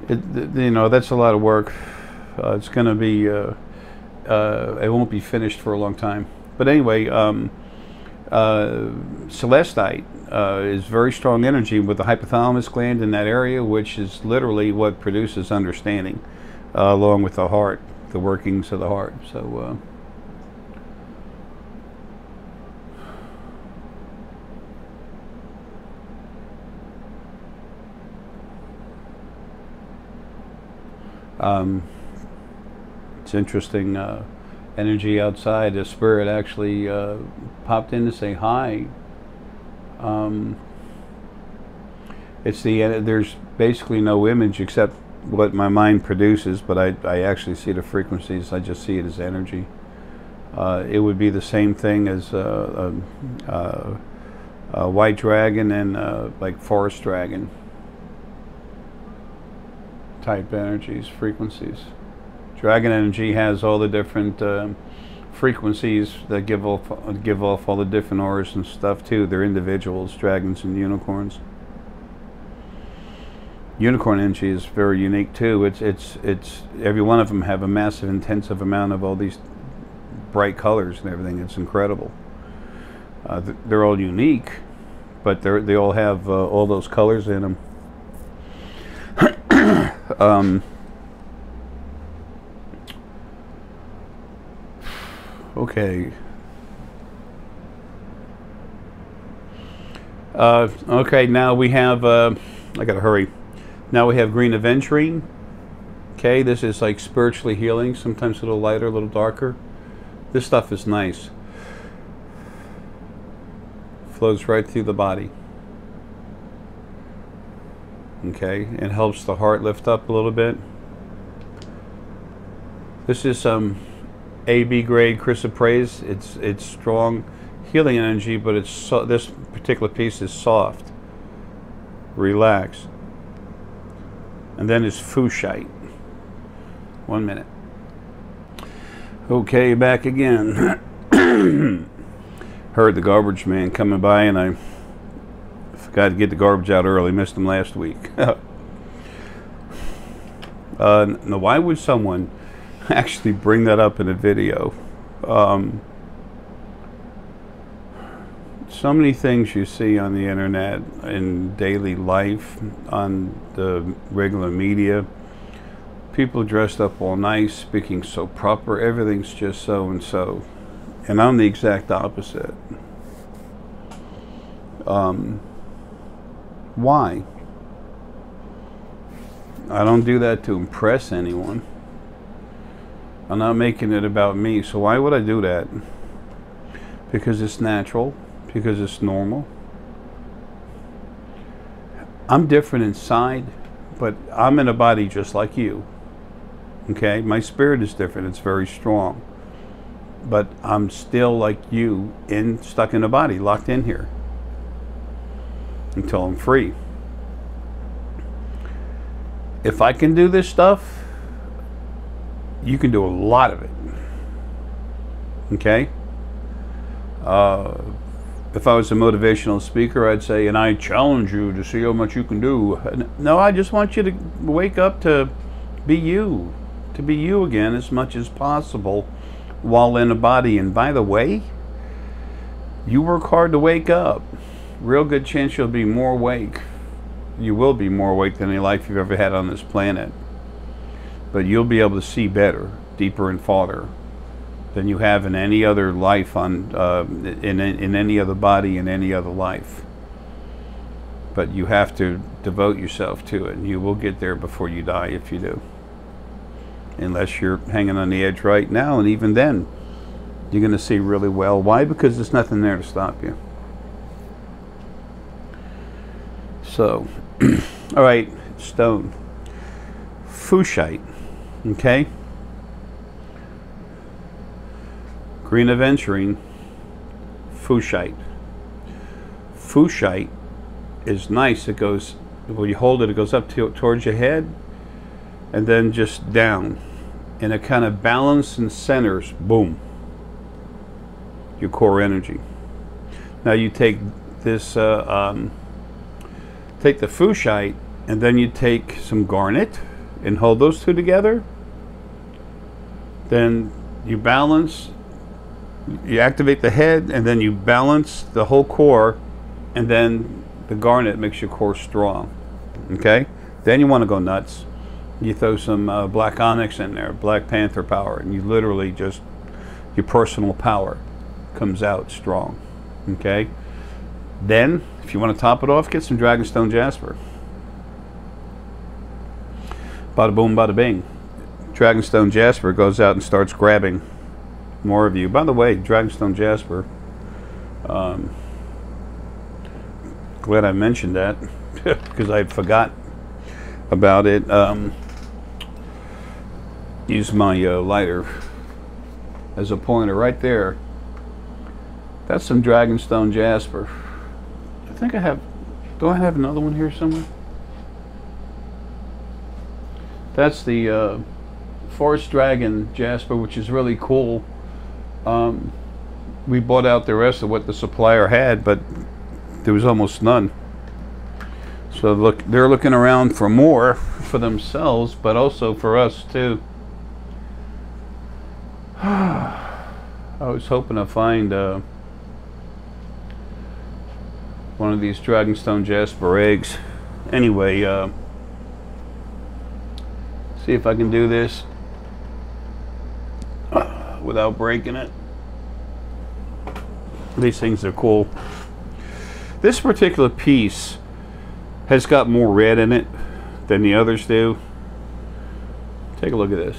you know, that's a lot of work. It's going to be, it won't be finished for a long time. But anyway, celestite is very strong energy with the hypothalamus gland in that area, which is literally what produces understanding, along with the heart, the workings of the heart. So it's interesting. Energy outside. The spirit actually popped in to say hi. There's basically no image except what my mind produces, but I actually see the frequencies. I just see it as energy. It would be the same thing as a white dragon and like forest dragon type energies, frequencies. Dragon energy has all the different frequencies that give off all the different auras and stuff too. They're individuals, dragons and unicorns. Unicorn energy is very unique too. It's every one of them have a massive, intensive amount of all these bright colors and everything. It's incredible. They're all unique, but they all have all those colors in them. Okay. Okay, now we have, I gotta hurry. Now we have green aventurine. Okay, this is like spiritually healing, sometimes a little lighter, a little darker. This stuff is nice. Flows right through the body. Okay, it helps the heart lift up a little bit. This is some AB grade chrysoprase. It's strong healing energy, but this particular piece is soft. Relax. And then is fuchsite. 1 minute. Okay, back again. Heard the garbage man coming by, and I forgot to get the garbage out early. Missed him last week. Now, why would someone actually bring that up in a video? So many things you see on the internet, in daily life, on the regular media. People dressed up all nice, speaking so proper. Everything's just so and so. And I'm the exact opposite. Why? I don't do that to impress anyone. I'm not making it about me. So why would I do that? Because it's natural. Because it's normal. I'm different inside, but I'm in a body just like you. Okay? My spirit is different. It's very strong. But I'm still like you, stuck in a body, locked in here. Until I'm free. If I can do this stuff, you can do a lot of it. Okay? If I was a motivational speaker, I'd say, and I challenge you to see how much you can do. No, I just want you to wake up to be you. To be you again as much as possible while in a body. And by the way, you work hard to wake up. Real good chance you'll be more awake. You will be more awake than any life you've ever had on this planet. But you'll be able to see better, deeper and farther than you have in any other life in any other body in any other life. But you have to devote yourself to it, and you will get there before you die if you do. Unless you're hanging on the edge right now, and even then, you're going to see really well. Why? Because there's nothing there to stop you. So, all right, stone. Fuchsite, okay? Green aventurine, fuchsite. Fuchsite is nice. It goes, when you hold it, it goes up towards your head and then just down. And it kind of balances and centers, boom, your core energy. Now you take this, take the fuchsite, and then you take some garnet and hold those two together. Then you balance, you activate the head, and then you balance the whole core, and then the garnet makes your core strong. Okay? Then you want to go nuts. You throw some black onyx in there, Black Panther power, and you literally just, your personal power comes out strong. Okay? Then, if you want to top it off, get some Dragonstone Jasper. Bada boom, bada bing. Dragonstone Jasper goes out and starts grabbing more of you. By the way, Dragonstone Jasper, glad I mentioned that because I forgot about it. Use my lighter as a pointer right there. That's some Dragonstone Jasper. I think I have, do I have another one here somewhere? That's the Forest Dragon Jasper, which is really cool. We bought out the rest of what the supplier had, but there was almost none. So look, they're looking around for more for themselves, but also for us too. I was hoping to find one of these Dragonstone Jasper eggs. Anyway, see if I can do this without breaking it. These things are cool. This particular piece has got more red in it than the others do. Take a look at this.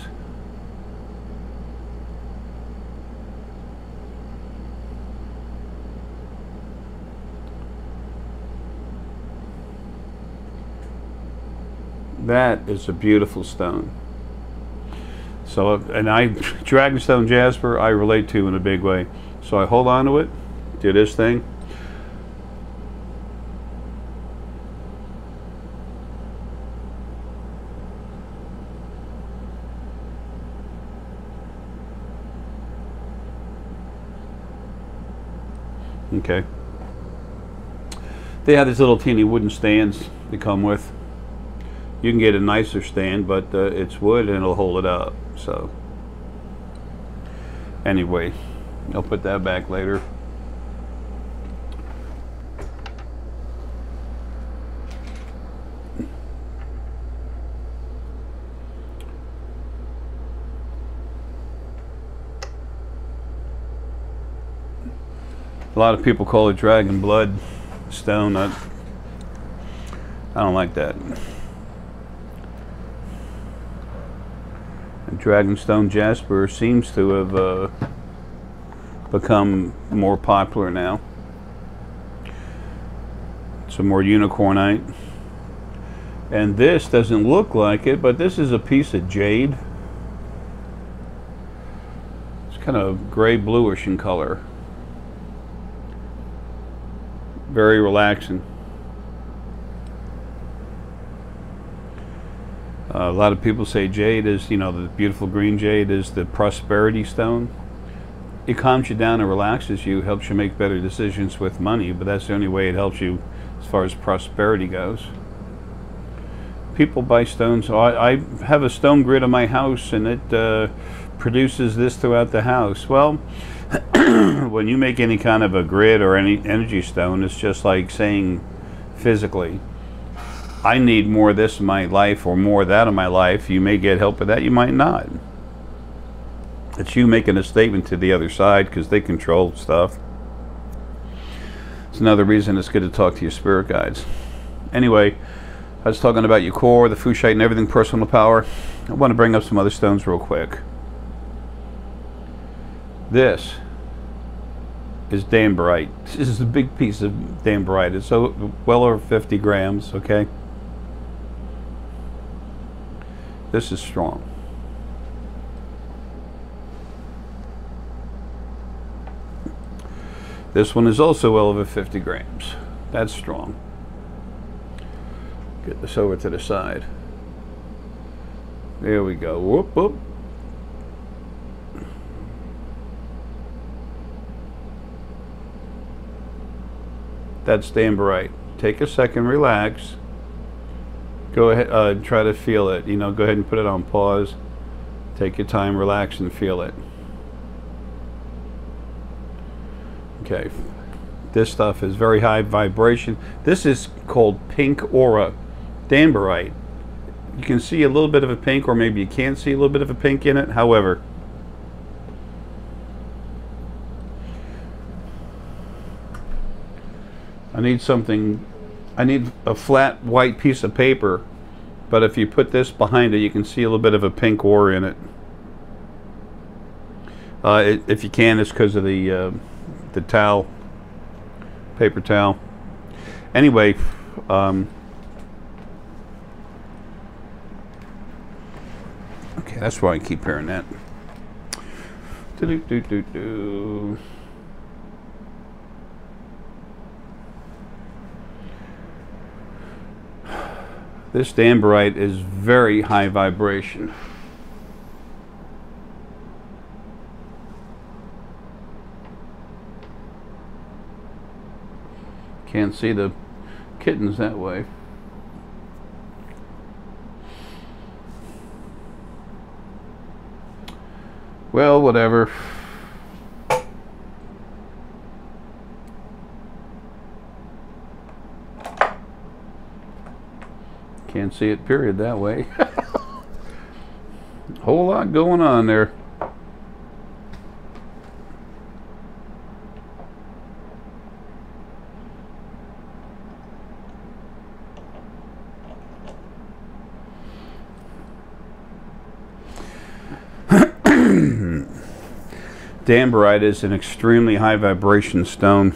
That is a beautiful stone. So, and Dragonstone Jasper, I relate to in a big way. So I hold on to it, do this thing. Okay. They have these little teeny wooden stands they come with. You can get a nicer stand, but it's wood and it'll hold it up. So anyway, I'll put that back later. lot of people call it dragon blood stone. I don't like that. And Dragonstone Jasper seems to have become more popular now. Some more unicornite. And this doesn't look like it, but this is a piece of jade. It's kind of gray bluish in color. Very relaxing. A lot of people say jade is, you know, the beautiful green jade is the prosperity stone. It calms you down and relaxes you, helps you make better decisions with money, but that's the only way it helps you as far as prosperity goes. People buy stones. I have a stone grid in my house, and it produces this throughout the house. Well, when you make any kind of a grid or any energy stone, it's just like saying physically, I need more of this in my life or more of that in my life. You may get help with that, you might not. It's you making a statement to the other side because they control stuff. It's another reason it's good to talk to your spirit guides. Anyway, I was talking about your core, the Fushite and everything, personal power. I want to bring up some other stones real quick. This is Danburite. This is a big piece of Danburite. It's so well over 50 grams, okay? This is strong. This one is also well over 50 grams. That's strong. Get this over to the side. There we go. Whoop, whoop. That's Danburite. Take a second, relax. Go ahead, try to feel it. You know, go ahead and put it on pause. Take your time, relax, and feel it. Okay. This stuff is very high vibration. This is called pink aura Danburite. You can see a little bit of a pink, or maybe you can't see a little bit of a pink in it. However, I need a flat white piece of paper, but if you put this behind it, you can see a little bit of a pink ore in it. If you can, it's because of the towel, paper towel. Anyway, okay, that's why I keep hearing that. Do-do-do-do-do. This Danburite is very high vibration. Can't see the kittens that way. Well, whatever. Can't see it, period, that way. Whole lot going on there. Danburite is an extremely high vibration stone.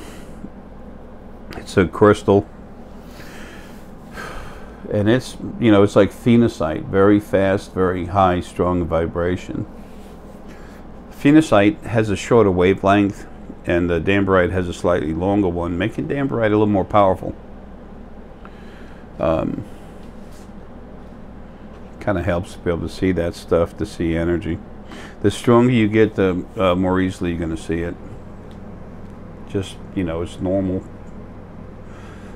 It's a crystal. And it's, you know, it's like phenocite, very fast, very high, strong vibration. Phenocite has a shorter wavelength, and the Danburite has a slightly longer one, making Danburite a little more powerful. Kind of helps to be able to see that stuff, to see energy. The stronger you get, the more easily you're going to see it. Just, you know, it's normal.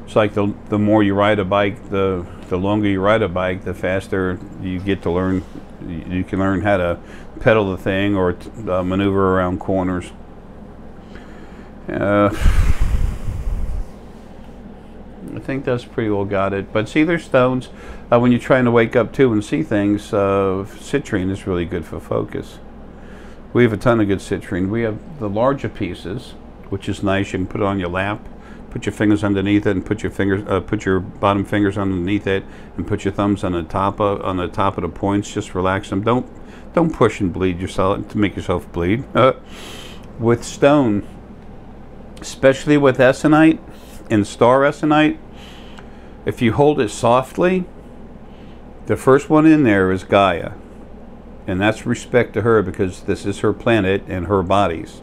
It's like the more you ride a bike, the longer you ride a bike, the faster you get to learn. You can learn how to pedal the thing or maneuver around corners. I think that's pretty well got it. But see, there's stones when you're trying to wake up too and see things. Citrine is really good for focus. We have a ton of good citrine. We have the larger pieces, which is nice. You can put it on your lap, put your fingers underneath it, and put your bottom fingers underneath it, and put your thumbs on the top of the points. Just relax them. Don't push and bleed yourself to make yourself bleed. With stone, especially with essonite and star essonite, if you hold it softly, the first one in there is Gaia, and that's respect to her because this is her planet and her bodies.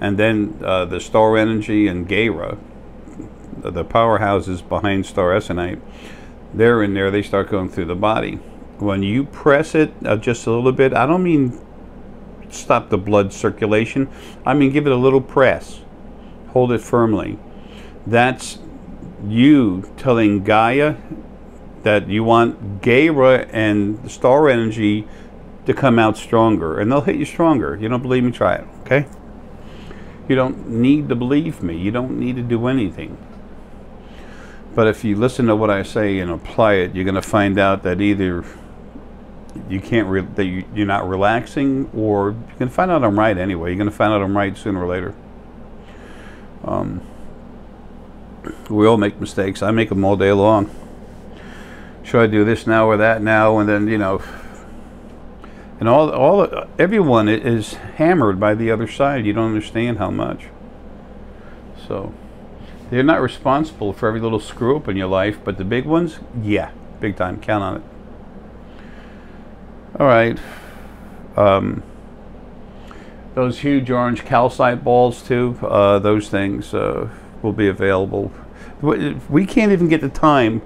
And then the star energy and Gaia, the powerhouses behind star essonite, they're in there. They start going through the body. When you press it just a little bit, I don't mean stop the blood circulation. I mean give it a little press. Hold it firmly. That's you telling Gaia that you want Gaia and star energy to come out stronger, and they'll hit you stronger. You don't believe me? Try it, okay? You don't need to believe me. You don't need to do anything. But if you listen to what I say and apply it, you're going to find out that either you can't you're not relaxing, or you're going to find out I'm right anyway. You're going to find out I'm right sooner or later. We all make mistakes. I make them all day long. Should I do this now or that now? And then, you know, and everyone is hammered by the other side. You don't understand how much. So they're not responsible for every little screw up in your life, but the big ones, yeah, big time. Count on it. All right. Those huge orange calcite balls too. Those things will be available. We can't even get the time.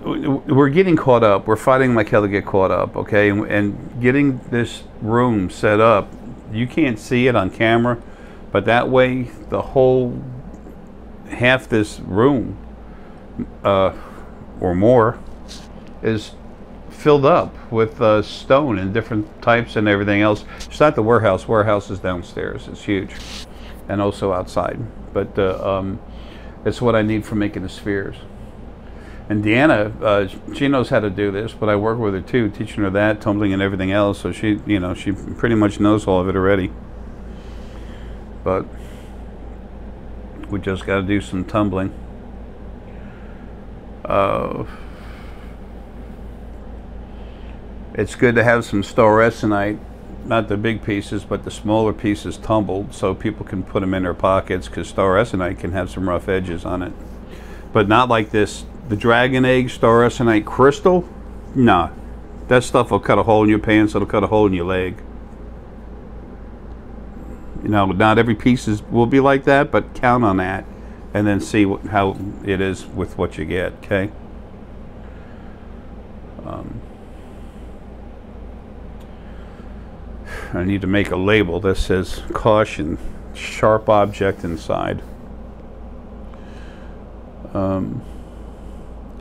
We're getting caught up. We're fighting like hell to get caught up, okay? And getting this room set up, you can't see it on camera, but that way the whole half this room or more is filled up with stone and different types and everything else. It's not the warehouse. Warehouse is downstairs. It's huge, and also outside. But it's what I need for making the spheres. And Deanna, she knows how to do this, but I work with her too, teaching her that, tumbling and everything else. So she, you know, she pretty much knows all of it already. But we just got to do some tumbling. It's good to have some star essonite, not the big pieces, but the smaller pieces tumbled, so people can put them in their pockets, because star essonite can have some rough edges on it. But not like this. The dragon egg star essonite crystal, nah, that stuff will cut a hole in your pants. It'll cut a hole in your leg. You know, not every piece will be like that, but count on that, and then see how it is with what you get. Okay. I need to make a label that says caution, sharp object inside.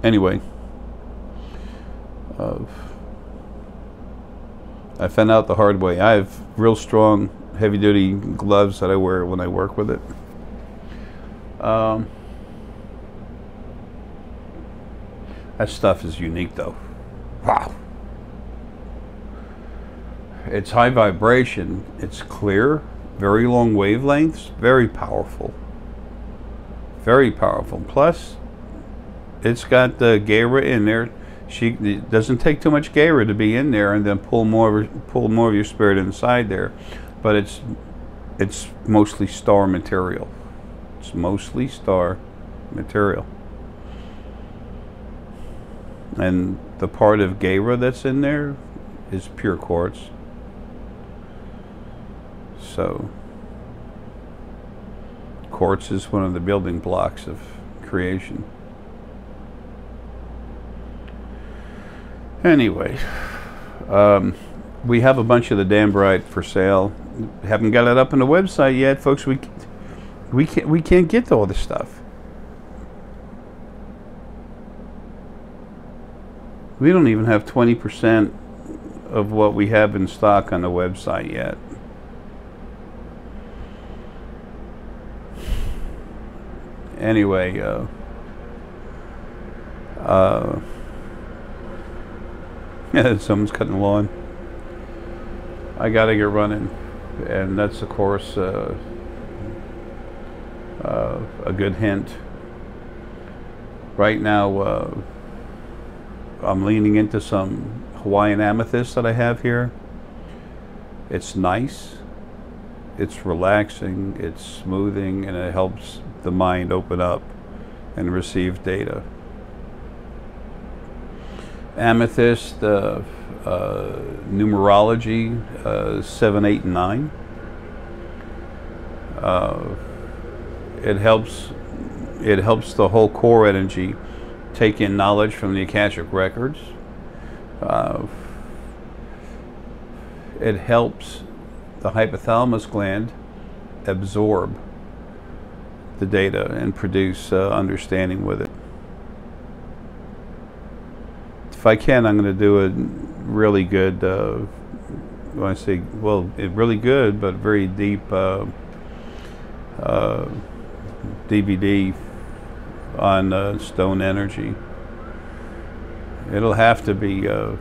Anyway, I found out the hard way. I have real strong, heavy-duty gloves that I wear when I work with it. That stuff is unique, though. Wow. It's high vibration. It's clear, very long wavelengths, very powerful. Very powerful. Plus, it's got the Gaia in there. It doesn't take too much Gaia to be in there and then pull more of your spirit inside there. But it's mostly star material. It's mostly star material. And the part of Gaia that's in there is pure quartz. So quartz is one of the building blocks of creation. Anyway, we have a bunch of the Dambrite for sale. Haven't got it up on the website yet, folks. We can't get to all this stuff. We don't even have 20% of what we have in stock on the website yet. Anyway, yeah, someone's cutting the lawn. I gotta get running, and that's of course a good hint. Right now, I'm leaning into some Hawaiian amethyst that I have here. It's nice, it's relaxing, it's smoothing, and it helps the mind open up and receive data. Amethyst, numerology, 7, 8, and 9. It helps the whole core energy take in knowledge from the Akashic records. It helps the hypothalamus gland absorb the data and produce understanding with it. If I can, I'm going to do a really good, when I say, well, really good, but very deep DVD on stone energy. It'll have to be 2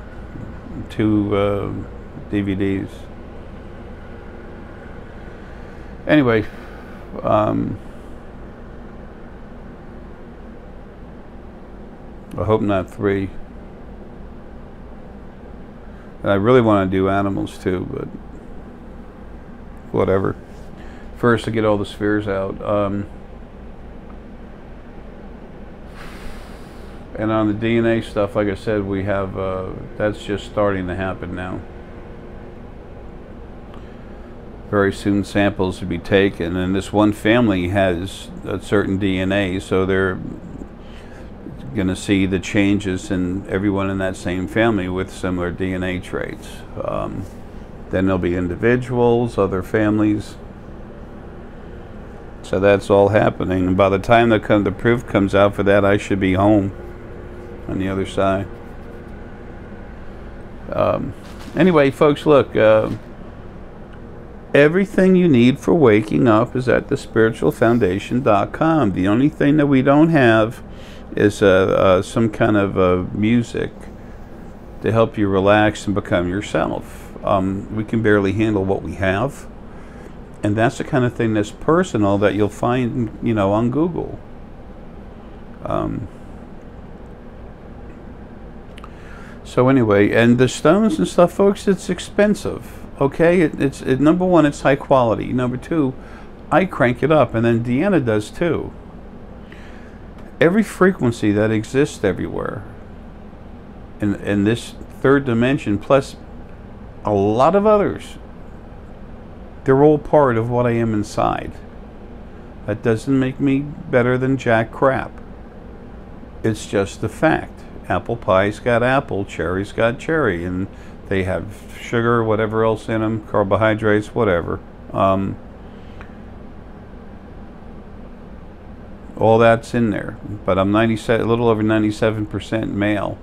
DVDs. Anyway, I hope not 3. And I really want to do animals too, but whatever. First, to get all the spheres out. And on the DNA stuff, like I said, we have, that's just starting to happen now. Very soon samples will be taken, and this one family has a certain DNA, so they're going to see the changes in everyone in that same family with similar DNA traits. Then there'll be individuals, other families. So that's all happening, and by the time the proof comes out for that, I should be home on the other side. Anyway, folks, look, everything you need for waking up is at thespiritualfoundation.com. The only thing that we don't have is some kind of music to help you relax and become yourself. We can barely handle what we have, and that's the kind of thing that's personal that you'll find, you know, on Google. So anyway, and the stones and stuff, folks, it's expensive. Okay, it's number one, it's high quality. Number two, I crank it up, and then Deanna does too. Every frequency that exists everywhere in this third dimension, plus a lot of others, they're all part of what I am inside. That doesn't make me better than jack crap. It's just the fact. Apple pie's got apple, cherry's got cherry, and they have sugar, whatever else in them, carbohydrates, whatever. All that's in there, but I'm a little over 97% male.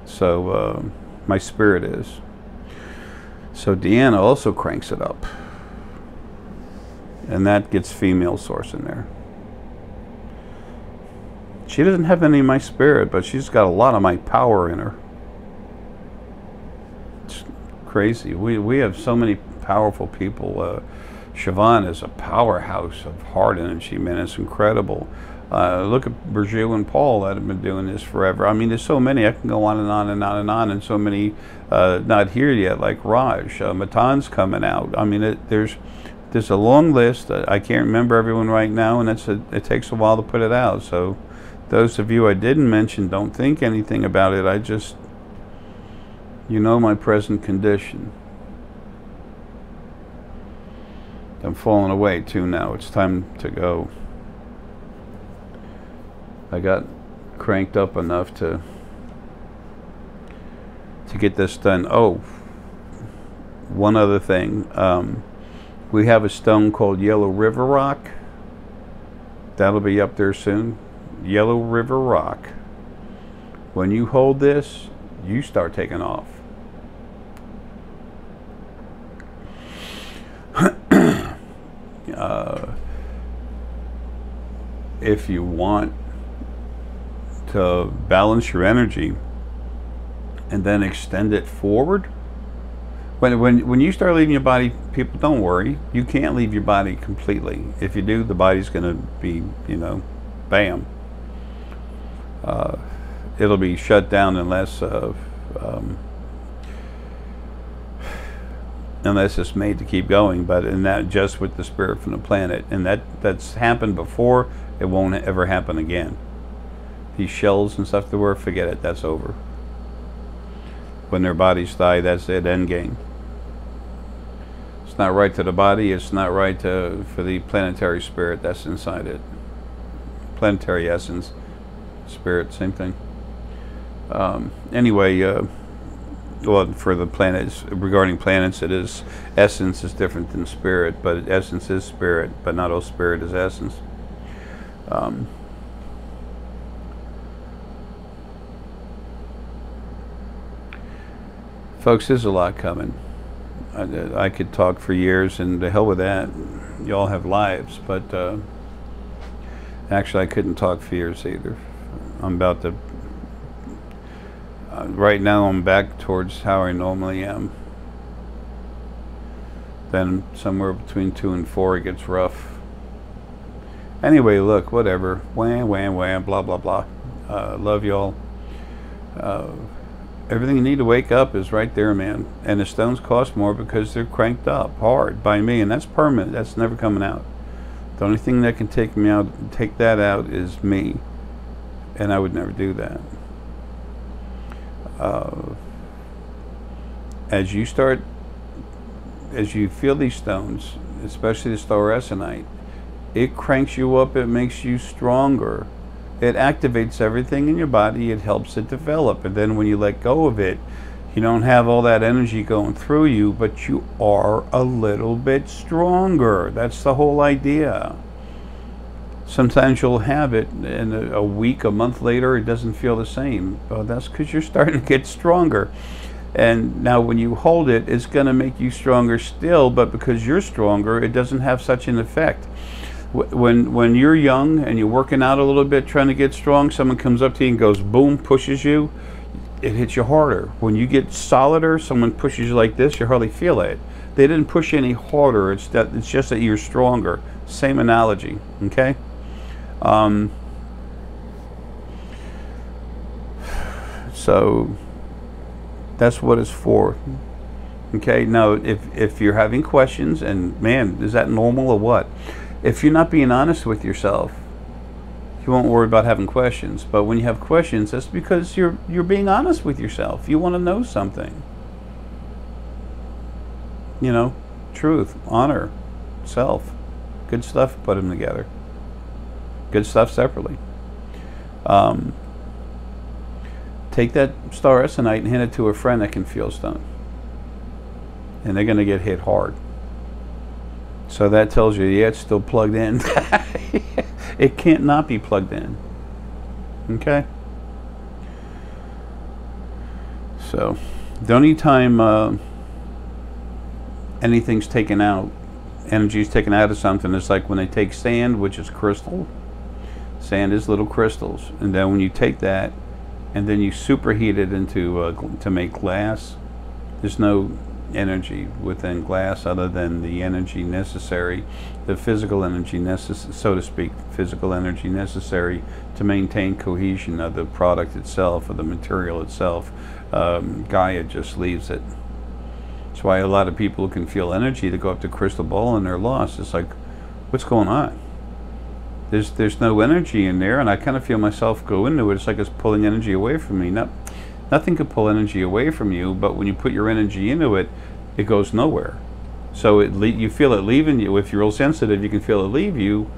So my spirit is. So Deanna also cranks it up, and that gets female source in there. She doesn't have any of my spirit, but she's got a lot of my power in her. It's crazy. We have so many powerful people. Siobhan is a powerhouse of heart energy, man. It's incredible. Look at Burju and Paul that have been doing this forever. I mean, there's so many. I can go on and on and on and on, and so many not here yet, like Raj. Matan's coming out. I mean, there's a long list. I can't remember everyone right now, and it takes a while to put it out. So those of you I didn't mention, don't think anything about it. I just, you know, my present condition. I'm falling away too now. It's time to go. I got cranked up enough to get this done. Oh, one other thing. We have a stone called Yellow River Rock. That'll be up there soon. Yellow River Rock. When you hold this, you start taking off. If you want to balance your energy and then extend it forward, When you start leaving your body, people, don't worry. You can't leave your body completely. If you do, the body's going to be, you know, bam. It'll be shut down unless it's made to keep going. But in that, just with the spirit from the planet, and that's happened before. It won't ever happen again. These shells and stuff they wear, forget it. That's over. When their bodies die, that's it. End game. It's not right to the body. It's not right for the planetary spirit that's inside it. Planetary essence, spirit, same thing. Anyway, well, for the planets, regarding planets, it is essence is different than spirit, but essence is spirit, but not all spirit is essence. Folks, there's a lot coming. I could talk for years, and the hell with that. You all have lives, but actually I couldn't talk for years either. I'm about to, right now I'm back towards how I normally am. Then somewhere between 2 and 4 it gets rough. Anyway, look, whatever. Wham, wham, wham, blah, blah, blah. Love y'all. Everything you need to wake up is right there, man. And the stones cost more because they're cranked up hard by me, and that's permanent. That's never coming out. The only thing that can take that out is me, and I would never do that. As you feel these stones, especially the stauresonite, it cranks you up. It makes you stronger. It activates everything in your body. It helps it develop. And then when you let go of it, you don't have all that energy going through you, but you are a little bit stronger. That's the whole idea. Sometimes you'll have it, and a week, a month later, it doesn't feel the same. Well, that's because you're starting to get stronger. And now when you hold it, it's going to make you stronger still, but because you're stronger, it doesn't have such an effect. When you're young and you're working out a little bit, trying to get strong, someone comes up to you and goes, boom, pushes you, it hits you harder. When you get solider, someone pushes you like this, you hardly feel it. They didn't push you any harder, it's just that you're stronger. Same analogy, okay? So that's what it's for. Okay, now if you're having questions, and man, is that normal or what? If you're not being honest with yourself, you won't worry about having questions. But when you have questions, that's because you're being honest with yourself. You want to know something. You know, truth, honor, self, good stuff, put them together. Good stuff separately. Take that stauresonite and hand it to a friend that can feel stone. And they're going to get hit hard. So that tells you, yeah, it's still plugged in. It can't not be plugged in. Okay? So, the only time anything's taken out, energy is taken out of something, it's like when they take sand, which is crystal. Sand is little crystals. And then when you take that, and then you superheat it into to make glass, there's no energy within glass other than the energy necessary, the physical energy so to speak, physical energy necessary to maintain cohesion of the product itself, or the material itself. Gaia just leaves it. That's why a lot of people who can feel energy, they go up to crystal ball and they're lost. It's like, what's going on? There's no energy in there, and I kind of feel myself go into it. It's like it's pulling energy away from me. Nothing could pull energy away from you, but when you put your energy into it, it goes nowhere. So you feel it leaving you. If you're real sensitive, you can feel it leave you,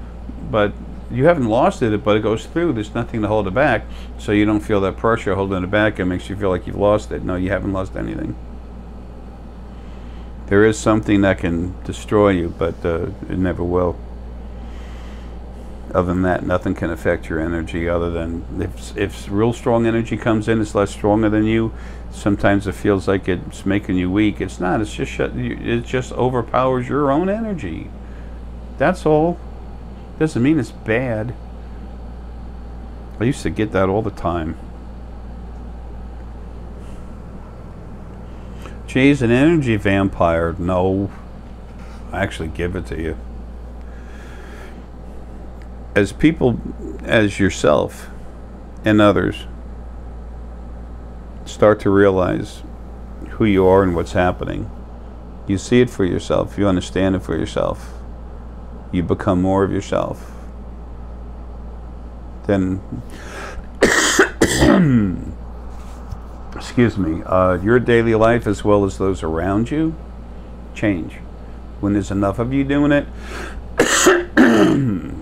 but you haven't lost it, but it goes through. There's nothing to hold it back, so you don't feel that pressure holding it back. It makes you feel like you've lost it. No, you haven't lost anything. There is something that can destroy you, but it never will. Other than that, nothing can affect your energy other than if real strong energy comes in, it's less stronger than you. Sometimes it feels like it's making you weak. It's not. It's just it just overpowers your own energy. That's all. Doesn't mean it's bad. I used to get that all the time. Geez, an energy vampire. No. I actually give it to you. As people, as yourself and others start to realize who you are and what's happening, you see it for yourself, you understand it for yourself, you become more of yourself, then excuse me, your daily life as well as those around you change. When there's enough of you doing it,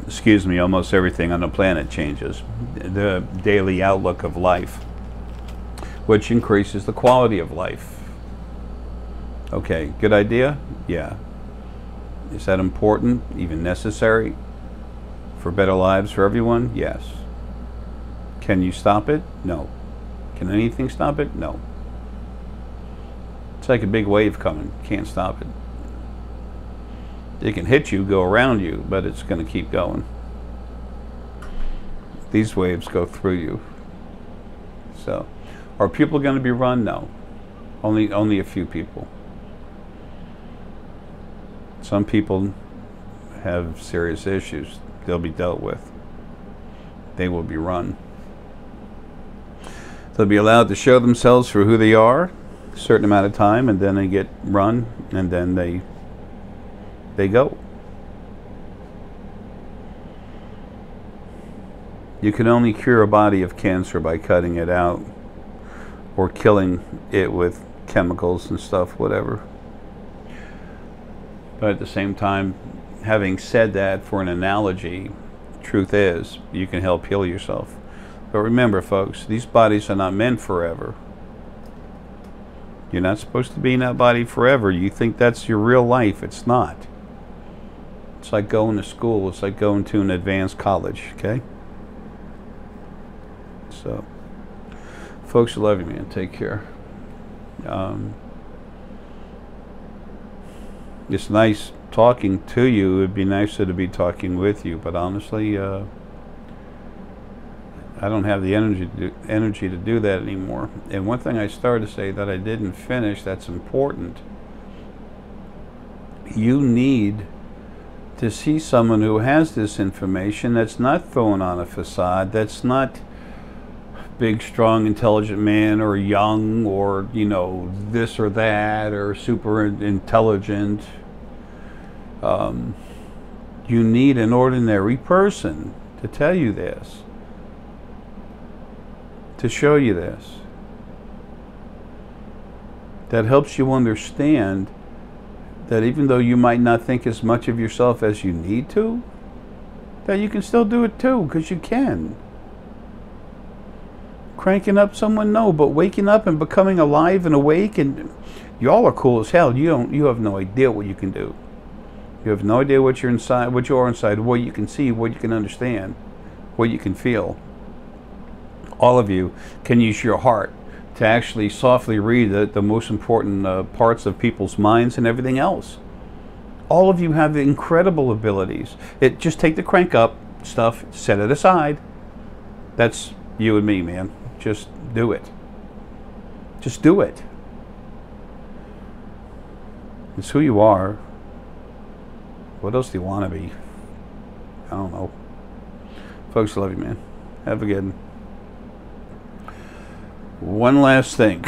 excuse me, almost everything on the planet changes. The daily outlook of life, which increases the quality of life. Okay, good idea? Yeah. Is that important, even necessary for better lives for everyone? Yes. Can you stop it? No. Can anything stop it? No. It's like a big wave coming. Can't stop it. It can hit you, go around you, but it's going to keep going. These waves go through you. So, are people going to be run? No. Only a few people. Some people have serious issues. They'll be dealt with. They will be run. They'll be allowed to show themselves for who they are a certain amount of time, and then they get run, and then they go. You can only cure a body of cancer by cutting it out or killing it with chemicals and stuff, whatever. But at the same time, having said that, for an analogy, truth is, you can help heal yourself. But remember, folks, these bodies are not meant forever. You're not supposed to be in that body forever. You think that's your real life. It's not. It's like going to school. It's like going to an advanced college, okay? So, folks, I love you, man. Take care. It's nice talking to you. It would be nicer to be talking with you, but honestly, I don't have the energy to do that anymore. And one thing I started to say that I didn't finish that's important. You need to see someone who has this information that's not thrown on a facade, that's not big, strong, intelligent man, or young, or, you know, this or that, or super intelligent. You need an ordinary person to tell you this, to show you this. That helps you understand that even though you might not think as much of yourself as you need to, that you can still do it too, because you can. Cranking up someone, no, but waking up and becoming alive and awake, and y'all are cool as hell. You have no idea what you can do. You have no idea what you're inside, what you are inside, what you can see, what you can understand, what you can feel. All of you can use your heart to actually softly read the most important parts of people's minds and everything else. All of you have incredible abilities. Just take the crank up stuff, set it aside. That's you and me, man. Just do it. Just do it. It's who you are. What else do you want to be? I don't know. Folks, I love you, man. Have a good one last thing.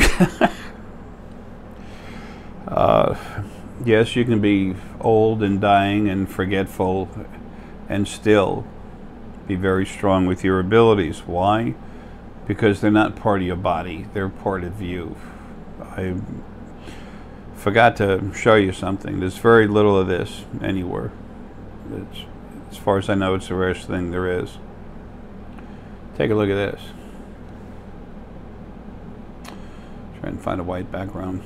Yes, you can be old and dying and forgetful and still be very strong with your abilities. Why? Because they're not part of your body. They're part of you. I forgot to show you something. There's very little of this anywhere. As far as I know, it's the rarest thing there is. Take a look at this. Try and find a white background.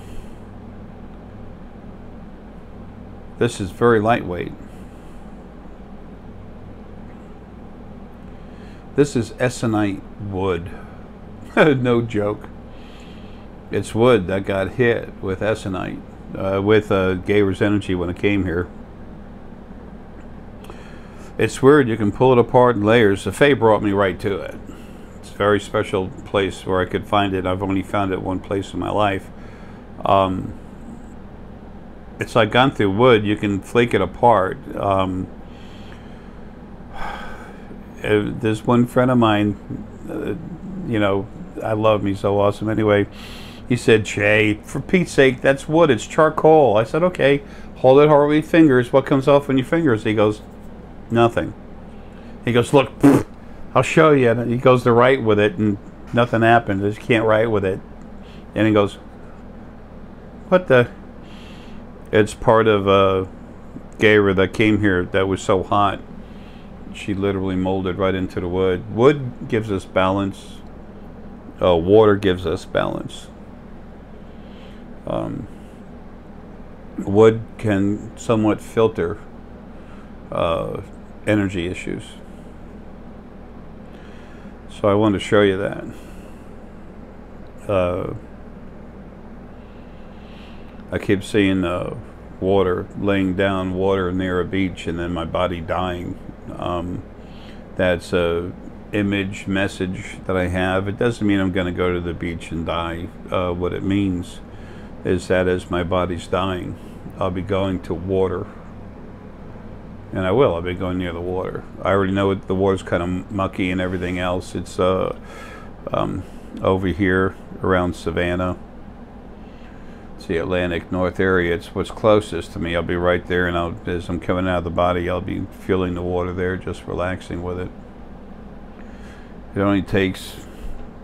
This is very lightweight. This is Essonite wood. No joke. It's wood that got hit with Essonite, with Gaber's energy when it came here. It's weird, you can pull it apart in layers. The Fae brought me right to it. It's a very special place where I could find it. I've only found it one place in my life. it's like gone through wood. You can flake it apart. There's one friend of mine, you know, I love him, he's so awesome. Anyway, he said, Jay, for Pete's sake, that's wood, it's charcoal. I said, okay, hold it hard with your fingers. What comes off on your fingers? He goes, nothing. He goes, look, I'll show you. And he goes to write with it, and nothing happens. He just can't write with it. And he goes, what the? It's part of a gayer that came here that was so hot. She literally molded right into the wood. Wood gives us balance. Water gives us balance. Wood can somewhat filter energy issues. So I wanted to show you that. I keep seeing water, laying down water near a beach, and then my body dying. That's a image message that I have. It doesn't mean I'm going to go to the beach and die. What it means is that as my body's dying, I'll be going to water. And I will. I'll be going near the water. I already know the water's kind of mucky and everything else. It's over here around Savannah. It's the Atlantic North area. It's what's closest to me. I'll be right there, and as I'm coming out of the body, I'll be feeling the water there, just relaxing with it. It only takes,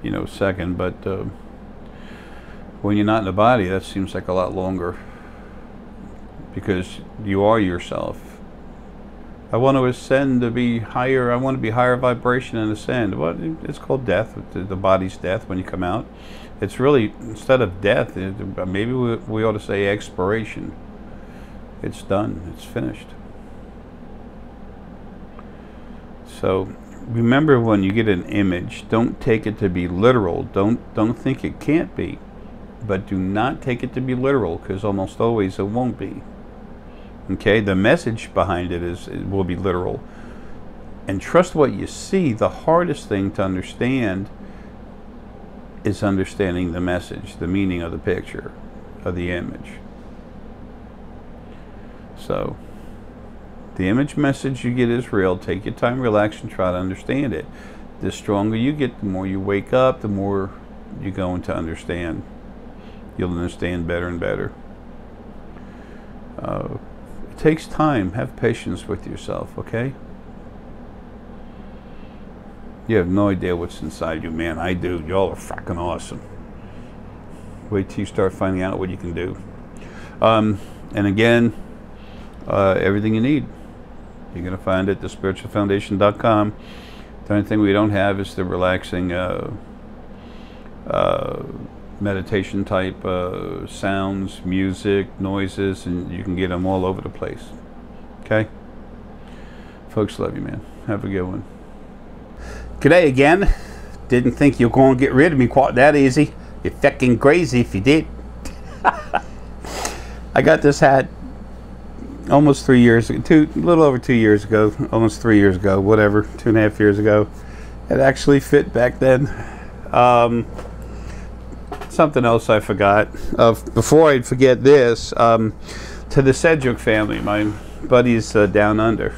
you know, a second, but when you're not in the body, that seems like a lot longer, because you are yourself. I want to ascend to be higher. I want to be higher vibration and ascend. Well, it's called death. The body's death when you come out. It's really, instead of death, maybe we ought to say expiration. It's done. It's finished. So remember, when you get an image, don't take it to be literal. Don't think it can't be, but do not take it to be literal, because almost always it won't be. Okay, the message behind it will be literal. And trust what you see. The hardest thing to understand is understanding the message, the meaning of the picture, of the image. So, the image message you get is real. Take your time, relax, and try to understand it. The stronger you get, the more you wake up, the more you're going to understand. You'll understand better and better. It takes time. Have patience with yourself, okay? You have no idea what's inside you, man. I do. Y'all are fucking awesome. Wait till you start finding out what you can do. And again, everything you need, you're going to find it at thespiritualfoundation.com. The only thing we don't have is the relaxing meditation type sounds, music, noises, and you can get them all over the place. Okay? Folks, love you, man. Have a good one. G'day again. Didn't think you were going to get rid of me quite that easy. You're fucking crazy if you did. I got this hat almost 3 years ago, a little over 2 years ago, almost 3 years ago, whatever, 2.5 years ago. It actually fit back then. Something else I forgot. Before I forget this, to the Cedric family, my buddies down under.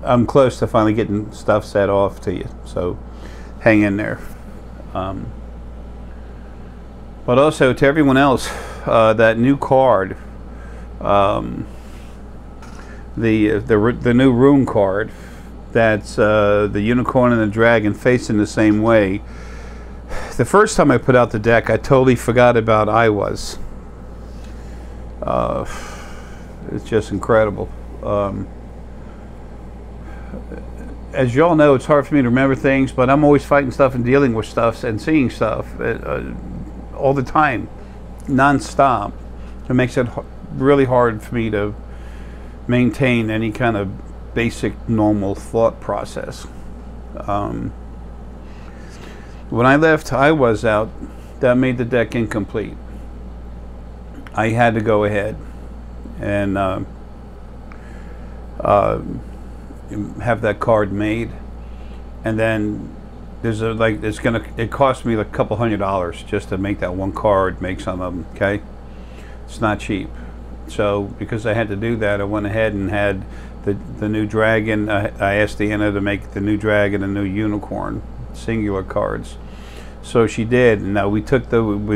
I'm close to finally getting stuff set off to you, so hang in there. But also to everyone else, that new card, the new rune card, that's the unicorn and the dragon facing the same way. The first time I put out the deck, I totally forgot about I was. It's just incredible. As you all know, it's hard for me to remember things, but I'm always fighting stuff and dealing with stuff and seeing stuff all the time, non-stop. It makes it really hard for me to maintain any kind of basic normal thought process. When I left I was out, that made the deck incomplete. I had to go ahead and have that card made, and then there's it cost me like a couple $100 just to make that one card, make some of them. Okay, It's not cheap. So because I had to do that, I went ahead and had the new dragon. I asked Deanna to make the new dragon and new unicorn singular cards. So she did. And now we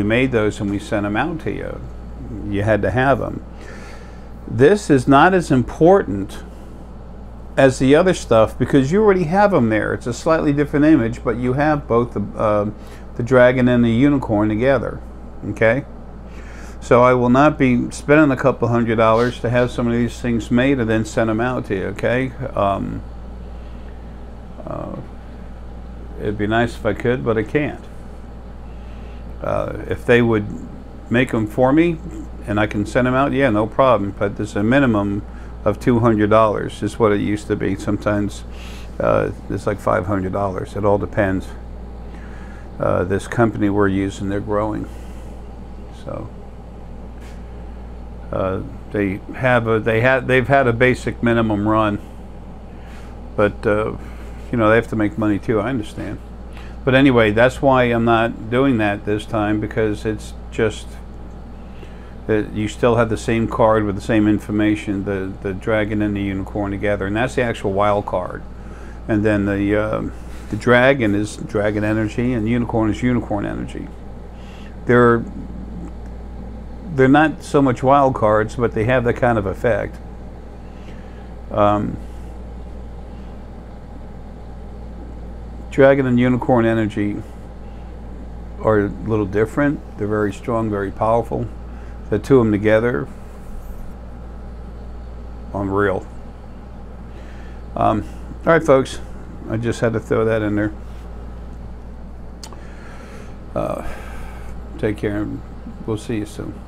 made those and we sent them out to you. You had to have them. This is not as important as the other stuff because you already have them there. It's a slightly different image, but you have both the dragon and the unicorn together. Okay? So I will not be spending a couple $100 to have some of these things made and then send them out to you. Okay? It'd be nice if I could, but I can't. If they would make them for me and I can send them out, yeah, no problem. But there's a minimum of $200 is what it used to be. Sometimes it's like $500. It all depends. This company we're using, they're growing. So they've had a basic minimum run, but you know, they have to make money too. I understand. But anyway, that's why I'm not doing that this time, because it's just that you still have the same card with the same information, the dragon and the unicorn together, and that's the actual wild card. And then the dragon is dragon energy and unicorn is unicorn energy. They're not so much wild cards, but they have that kind of effect. Dragon and unicorn energy are a little different. They're very strong, very powerful. The two of them together, unreal. All right, folks. I just had to throw that in there. Take care, and we'll see you soon.